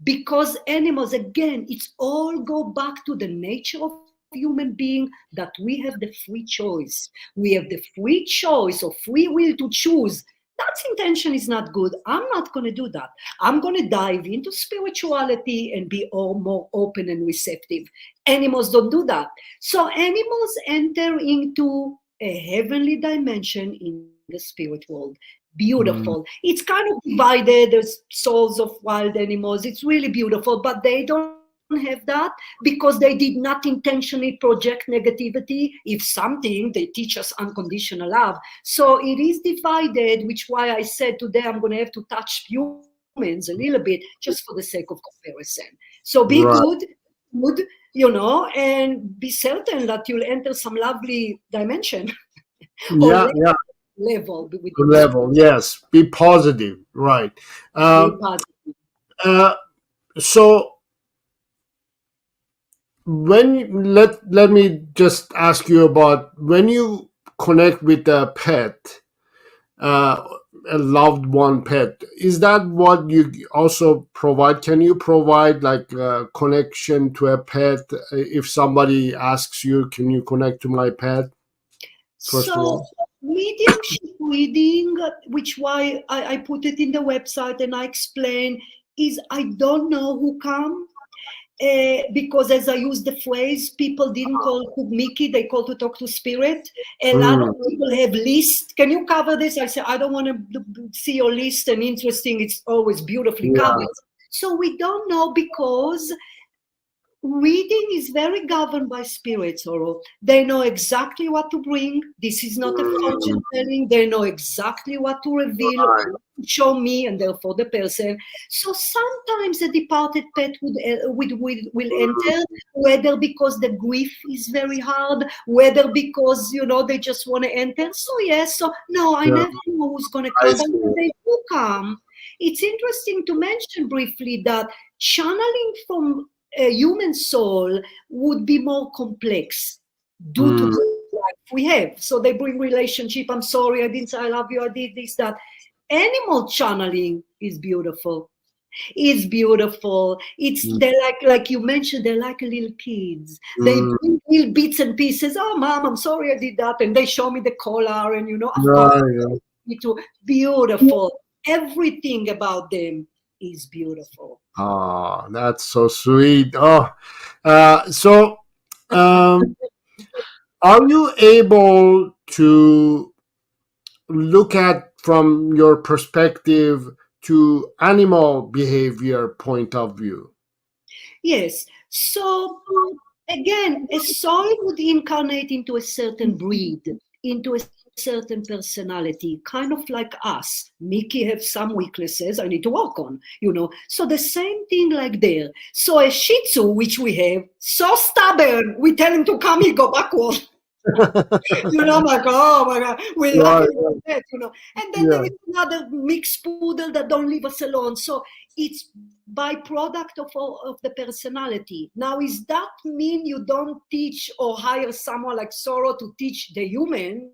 because animals, again, it's all go back to the nature of human being, that we have the free choice. We have the free choice or free will to choose. That intention is not good. I'm not going to do that. I'm going to dive into spirituality and be all more open and receptive. Animals don't do that. So animals enter into a heavenly dimension in the spirit world. Beautiful. mm, It's kind of divided. There's souls of wild animals. It's really beautiful, but they don't have that because they did not intentionally project negativity. If something, they teach us unconditional love. So it is divided, which why I said today I'm going to have to touch humans a little bit just for the sake of comparison. So be right. good, and be certain that you'll enter some lovely dimension or Yeah, yeah. level within the spirit. Level. Yes. Be positive. Right. Be Um, positive. uh, So when let me just ask you about when you connect with a pet, uh, a loved one pet, is that what you also provide? Can you provide like a connection to a pet? If somebody asks you, can you connect to my pet, first of So all? mediumship reading, which why I put it in the website and I explain, is I don't know who come. Because as I use the phrase, people didn't call to Miki, they call to talk to spirit. A lot of Mm, people have list. Can you cover this? I say, I don't want to see your list and interesting. It's always beautifully yeah. covered. So we don't know because reading is very governed by spirits, or they know exactly what to bring. This is not a Mm, fortune telling. They know exactly what to reveal, right. what to show me, and therefore the person. So sometimes a departed pet will enter, whether because the grief is very hard, whether because they just want to enter. So yes, so no, I Yeah, never know who's going to I come, but see. when they do come, it's interesting to mention briefly that channeling from a human soul would be more complex due to Mm, the life we have. So they bring relationship. I'm sorry, I didn't say I love you. I did this, that. Animal channeling is beautiful. It's beautiful. It's mm, they're like you mentioned. They're like little kids. They mm, bring little bits and pieces. Oh, mom, I'm sorry I did that, and they show me the collar, and of course, right. me too. Beautiful. Everything about them is beautiful. Oh, that's so sweet. Oh, so um, are you able to look at from your perspective to animal behavior point of view? Yes. So again, a soul would incarnate into a certain breed, into a certain personality, kind of like us. Mickey have some weaknesses I need to work on. So the same thing like there. So a Shih Tzu, which we have, so stubborn, we tell him to come, he go backward. I'm like, oh my God, we're lucky Right, with right. that. And then there Yeah. is another mixed poodle that don't leave us alone. So it's byproduct of the personality. Now, is that mean you don't teach or hire someone like Sorrow to teach the human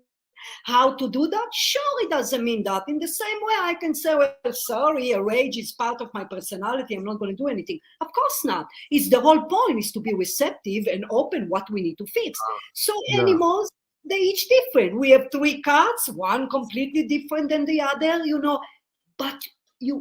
how to do that? Sure, it doesn't mean that. In the same way, I can say, well, sorry, a rage is part of my personality. I'm not going to do anything. Of course not. It's the whole point is to be receptive and open what we need to fix. So Yeah. animals, they each different. We have three cats, one completely different than the other. But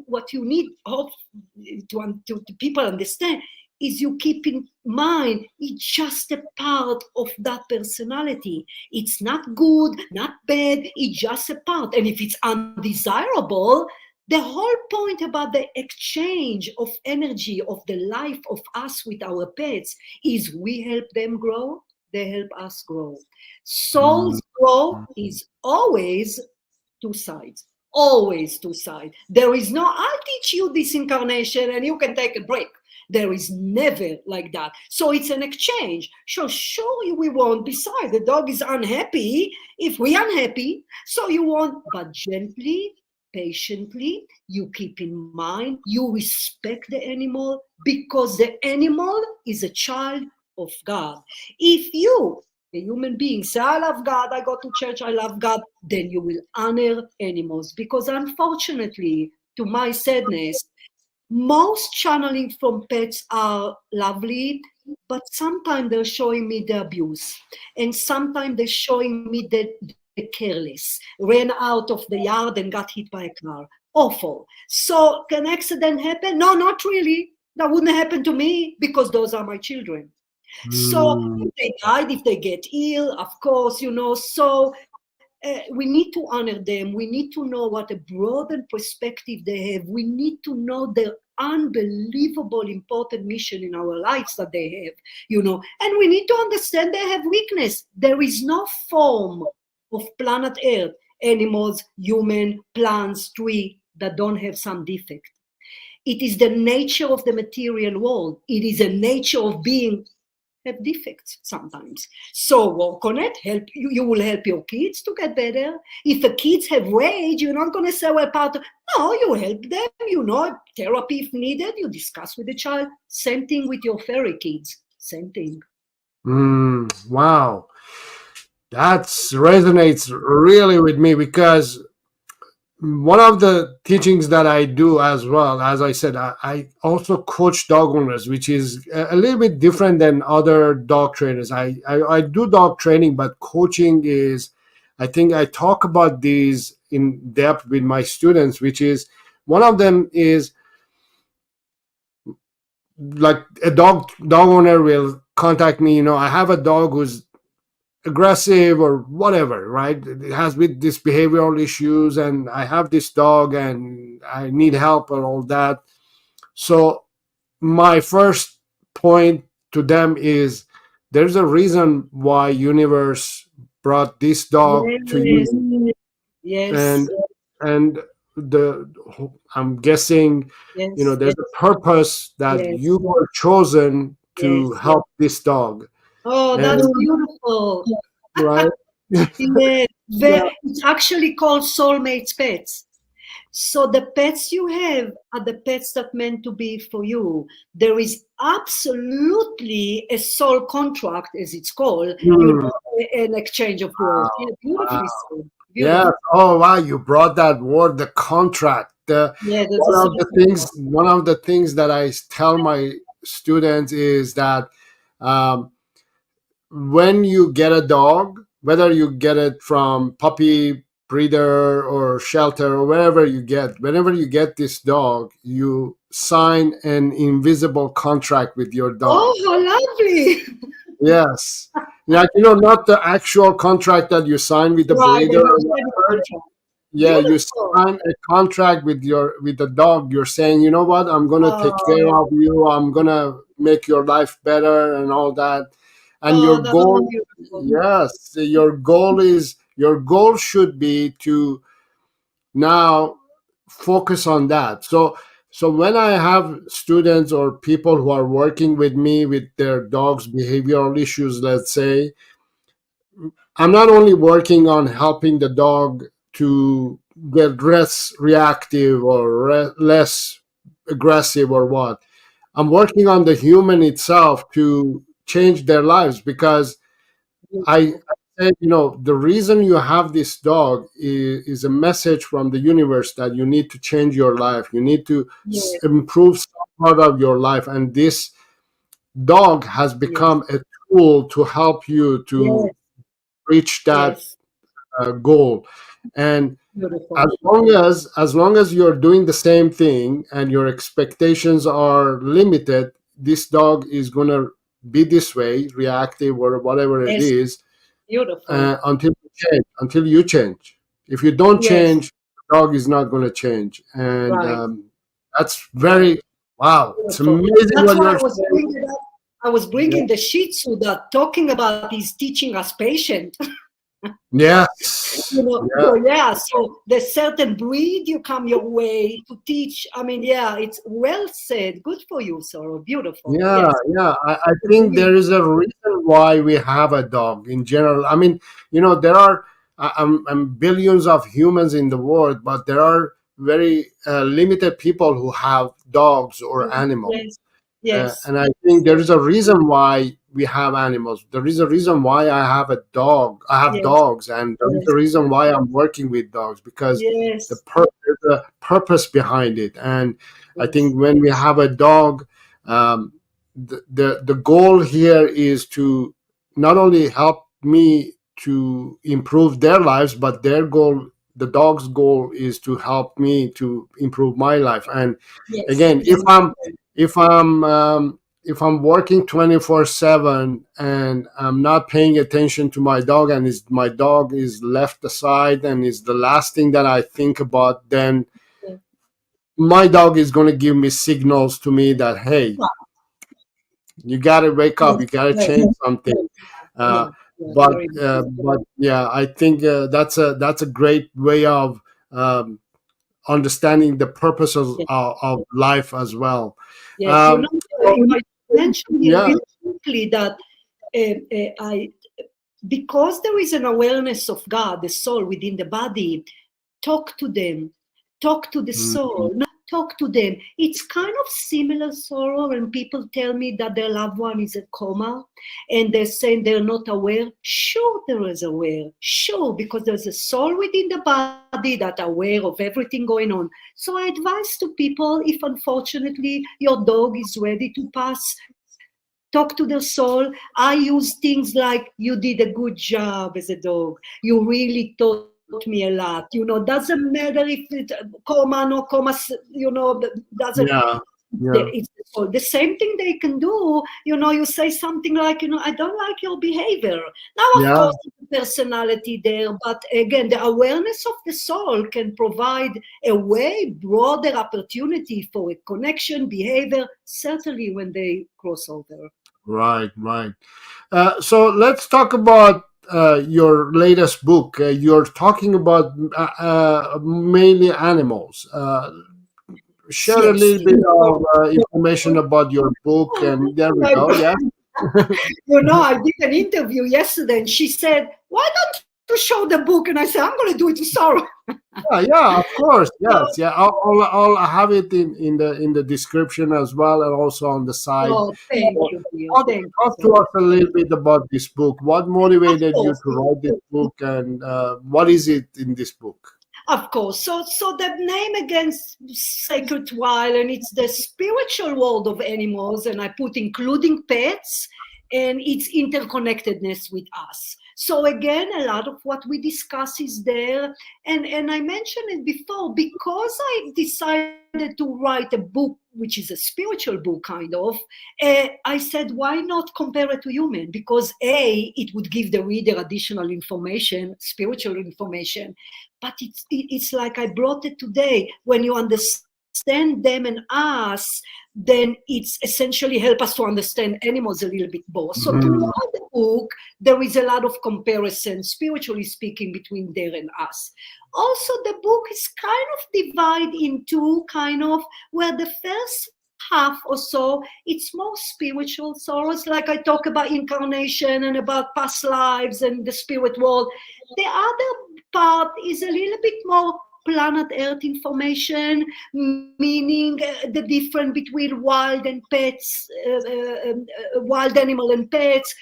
what you need to people understand is you keep in mind it's just a part of that personality. It's not good, not bad, it's just a part. And if it's undesirable, the whole point about the exchange of energy of the life of us with our pets is we help them grow, they help us grow. Mm, Soul's growth is always two sides. Always two sides. There is no, I'll teach you this incarnation and you can take a break. There is never like that. So it's an exchange. So surely we want, besides, the dog is unhappy. If we unhappy, so you want, but gently, patiently, you keep in mind, you respect the animal because the animal is a child of God. If you a human being say, I love God, I go to church, I love God, then you will honor animals. Because unfortunately, to my sadness, most channeling from pets are lovely, but sometimes they're showing me the abuse. And sometimes they're showing me the careless, ran out of the yard and got hit by a car. Awful. So can accident happen? No, not really. That wouldn't happen to me because those are my children. So mm, if they died, if they get ill, of course. So we need to honor them. We need to know what a broadened perspective they have. We need to know their unbelievable important mission in our lives that they have. And we need to understand they have weakness. There is no form of planet Earth, animals, human, plants, tree, that don't have some defect. It is the nature of the material world. It is a nature of being have defects sometimes. So work on it. Help you. You will help your kids to get better. If the kids have rage, you're not going to say, "Well, part of." No, you help them. You know, therapy if needed. You discuss with the child. Same thing with your furry kids. Same thing. Wow, that resonates really with me because one of the teachings that I do as well, as I said, I also coach dog owners, which is a little bit different than other dog trainers. I do dog training, but coaching is, I think I talk about these in depth with my students, which is one of them is like a dog owner will contact me. I have a dog who's aggressive or whatever, right? It has with these behavioral issues, and I have this dog and I need help and all that. So my first point to them is there's a reason why universe brought this dog to Yes. you, Yes. and and the I'm guessing Yes. there's a purpose that Yes. you were chosen to Yes. help this dog. Oh, And that's beautiful. right. Yes. It's actually called soulmates pets. So the pets you have are the pets that meant to be for you. There is absolutely a soul contract, as it's called, Hmm. an exchange of words. Yeah, Wow. beautifully so. Yeah. Beautiful. Oh wow, you brought that word, the contract. Yeah, that's a One of the beautiful things, one. that I tell my students is that um, when you get a dog, whether you get it from puppy breeder or shelter or whenever you get this dog, you sign an invisible contract with your dog. Oh, how lovely. Yes. Like, not the actual contract that you sign with the Right, breeder an or automatic whatever. contract. Yeah, you Beautiful. sign a contract with the dog. You're saying, you know what, I'm gonna take care Oh, of you. I'm gonna make your life better and all that. And your oh, that's so goal, beautiful. yes, your goal should be to now focus on that. So when I have students or people who are working with me with their dogs' behavioral issues, let's say, I'm not only working on helping the dog to get less reactive or less aggressive or what. I'm working on the human itself to change their lives because I Beautiful. said, the reason you have this dog is a message from the universe that you need to change your life. You need to Yes, improve some part of your life. And this dog has yes, become a tool to help you yes, to reach that yes. goal. And as Beautiful. long as you're doing the same thing and your expectations are limited, this dog is going to be this way, reactive or whatever it Yes, is, beautiful. until you change. If you don't Yes, change, the dog is not going to change. And right, that's right. very, wow, it's Beautiful. amazing That's what why you're saying. I was Yeah. bringing the Shih Tzu that talking about is teaching us patience. Yes. Yeah. So yeah, so there's certain breed you come your way to teach. I mean, yeah, it's well said. Good for you, Sorrow. Beautiful. Yeah, Yes. yeah. I think there is a reason why we have a dog in general. I mean, there are billions of humans in the world, but there are very limited people who have dogs or animals. Yes. Yes. And I think there is a reason why we have animals. There is a reason why I have a dog. I have Yes. dogs, and there is Yes. a reason why I'm working with dogs because Yes. there's a purpose behind it. And I Yes. think when we have a dog, the goal here is to not only help me to improve their lives, but the dog's goal is to help me to improve my life. And Yes. again, if I'm working 24/7 and I'm not paying attention to my dog, and my dog is left aside and is the last thing that I think about, then Yes. my dog is going to give me signals to me that, hey, you got to wake up, Yes. you got to Yes. change something. uh, Yeah. Yeah. but Very but yeah, I think that's a great way of understanding the purpose of, good. of life as well. Yes, um, if I mention here yeah. really quickly that I because there is an awareness of God, the soul within the body. Talk to them, talk to the soul, not talk to them. It's kind of similar sorrow when people tell me that their loved one is a coma and they're saying they're not aware. Sure, there is aware. Sure, because there's a soul within the body that aware of everything going on. So I advise to people, if unfortunately your dog is ready to pass, talk to their soul. I use things like, you did a good job as a dog. You really taught me a lot. Doesn't matter if it coma, no coma, doesn't, Yeah. Yeah. it's the same thing they can do. You say something like, I don't like your behavior. Now, of Yeah. course, personality there, but again, the awareness of the soul can provide a way broader opportunity for a connection, behavior, certainly when they cross over. Right. Right. So let's talk about your latest book. You're talking about mainly animals. Share a Yes. little bit of information about your book, and there we My go. Yeah. I did an interview yesterday, and she said, "Why don't you show the book?" And I said, "I'm going to do it to Sarah." Yeah, yeah, of course, So, yes, yeah. I'll have it in the description as well, and also on the side. oh, thank So you, dear. talk, Thank you talk so to much. us a little bit about this book. What Of motivated you course, to write this book, and what is it in this book? of course. So the name against Sacred Wild, and it's the spiritual world of animals, and I put including pets, and its interconnectedness with us. So again, a lot of what we discuss is there, and I mentioned it before, because I decided to write a book which is a spiritual book kind of. I said, why not compare it to human? Because it would give the reader additional information, spiritual information, but it's like I brought it today. When you understand them and us, then it's essentially help us to understand animals a little bit more. So Mhm. throughout the book, there is a lot of comparison, spiritually speaking, between there and us. Also, the book is kind of divided into kind of where the first half or so, it's more spiritual sorrows, like I talk about incarnation and about past lives and the spirit world. The other part is a little bit more planet Earth information, meaning the difference between wild and pets, wild animal and pets,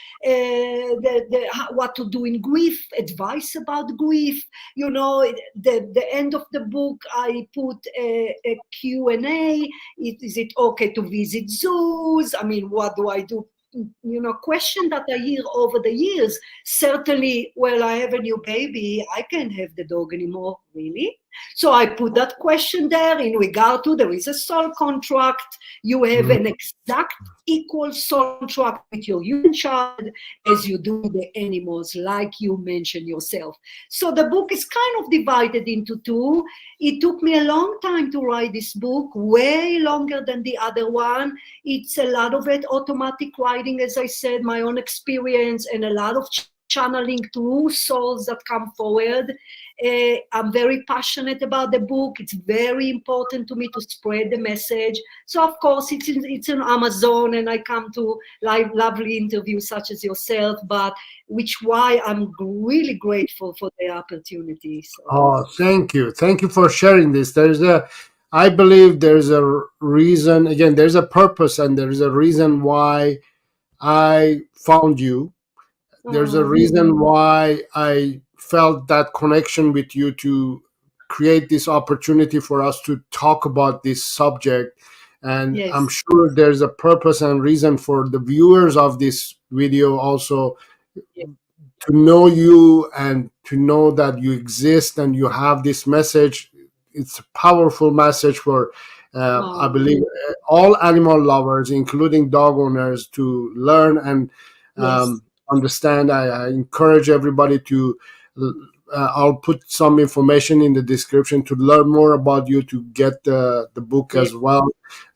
what to do in grief, advice about grief. The end of the book, I put a Q&A. Is it okay to visit zoos? I mean, what do I do? Question that I hear over the years. Certainly, well, I have a new baby, I can't have the dog anymore, really. So I put that question there in regard to there is a soul contract. You have Mhm. an exact equal soul contract with your human child as you do with the animals, like you mentioned yourself. So the book is kind of divided into two. It took me a long time to write this book, way longer than the other one. It's a lot of it automatic writing, as I said, my own experience, and a lot of channeling through souls that come forward. I'm very passionate about the book. It's very important to me to spread the message. So, of course, it's on Amazon, and I come to lovely interviews such as yourself, but which why I'm really grateful for the opportunity. So, Oh, thank you for sharing this. I believe there's a reason. Again, there's a purpose, and there's a reason why I found you. There's a oh, reason why I felt that connection with you to create this opportunity for us to talk about this subject. And I'm yes, sure there's a purpose and reason for the viewers of this video also yes. to know you and to know that you exist and you have this message. It's a powerful message for, I Oh, believe, all animal lovers, including dog owners, to learn and yes, understand. I encourage everybody to. I'll put some information in the description to learn more about you, to get the book yes, as well.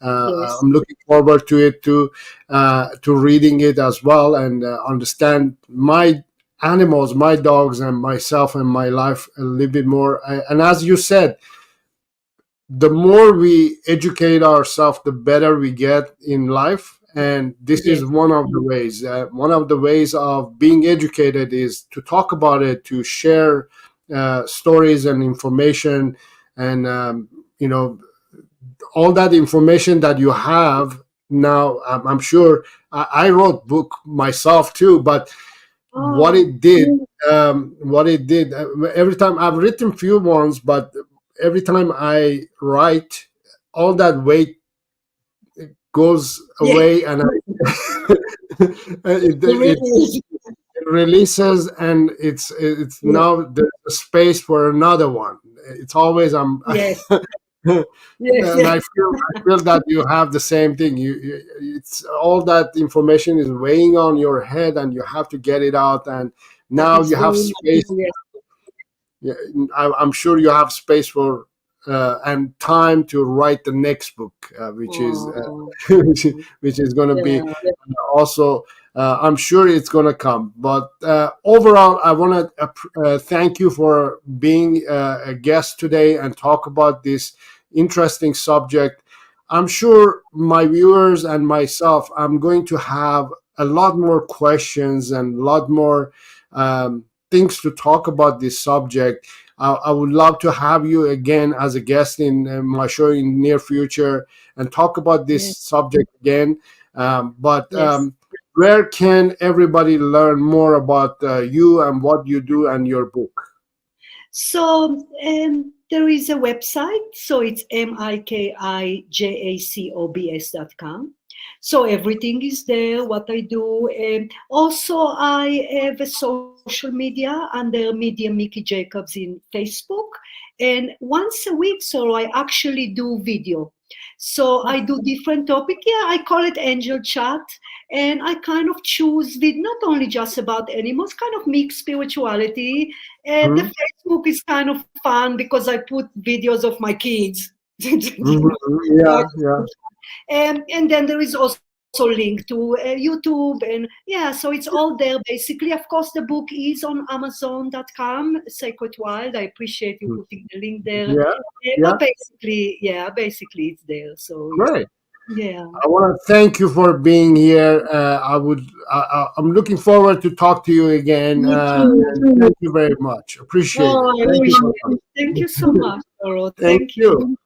yes, I'm looking forward to it too, to reading it as well, and understand my animals, my dogs, and myself and my life a little bit more. And as you said, the more we educate ourselves, the better we get in life. And this is Yes. one of the ways. One of the ways of being educated is to talk about it, to share stories and information, and you know, all that information that you have now. I'm sure I wrote book myself too, but what Oh, it did, every time I've written few ones, but every time I write, all that weight goes yeah, away, and it it really is. releases, and it's Yeah. now there's a space for another one. It's always Yes. and Yes. Yes. I feel that you have the same thing. It's all that information is weighing on your head, and you have to get it out. And now It's you have very much space. yes. Yeah, I'm sure you have space for and time to write the next book, which is Oh, which is going to be yeah. also. I'm sure it's going to come. But overall, I want to thank you for being a guest today and talk about this interesting subject. I'm sure my viewers and myself, I'm going to have a lot more questions and a lot more things to talk about this subject. I would love to have you again as a guest in my show in near future and talk about this Yes. subject again. But Yes. where can everybody learn more about you and what you do and your book? So there is a website. So it's mikijacobs.com. So everything is there, what I do. Also, I have a social media under Media Miki Jacobs in Facebook. And once a week, so I actually do video. So I do different topic. Yeah, I call it angel chat. And I kind of choose with not only just about animals, kind of mixed spirituality. The Mhm. Facebook is kind of fun because I put videos of my kids. Mhm. Yeah, yeah. And then there is also link to YouTube, and yeah, so it's all there basically. Of course, the book is on Amazon.com, Sacred Wild. I appreciate you putting the link there. Yeah, But yeah. basically, yeah, basically it's there. So yes, Great. yeah. I want to thank you for being here. I'm looking forward to talk to you again. Me And too. thank you very much. Appreciate Oh, it. I Thank you appreciate so it. Thank you so much. much, Doro. Thank Thank you. you.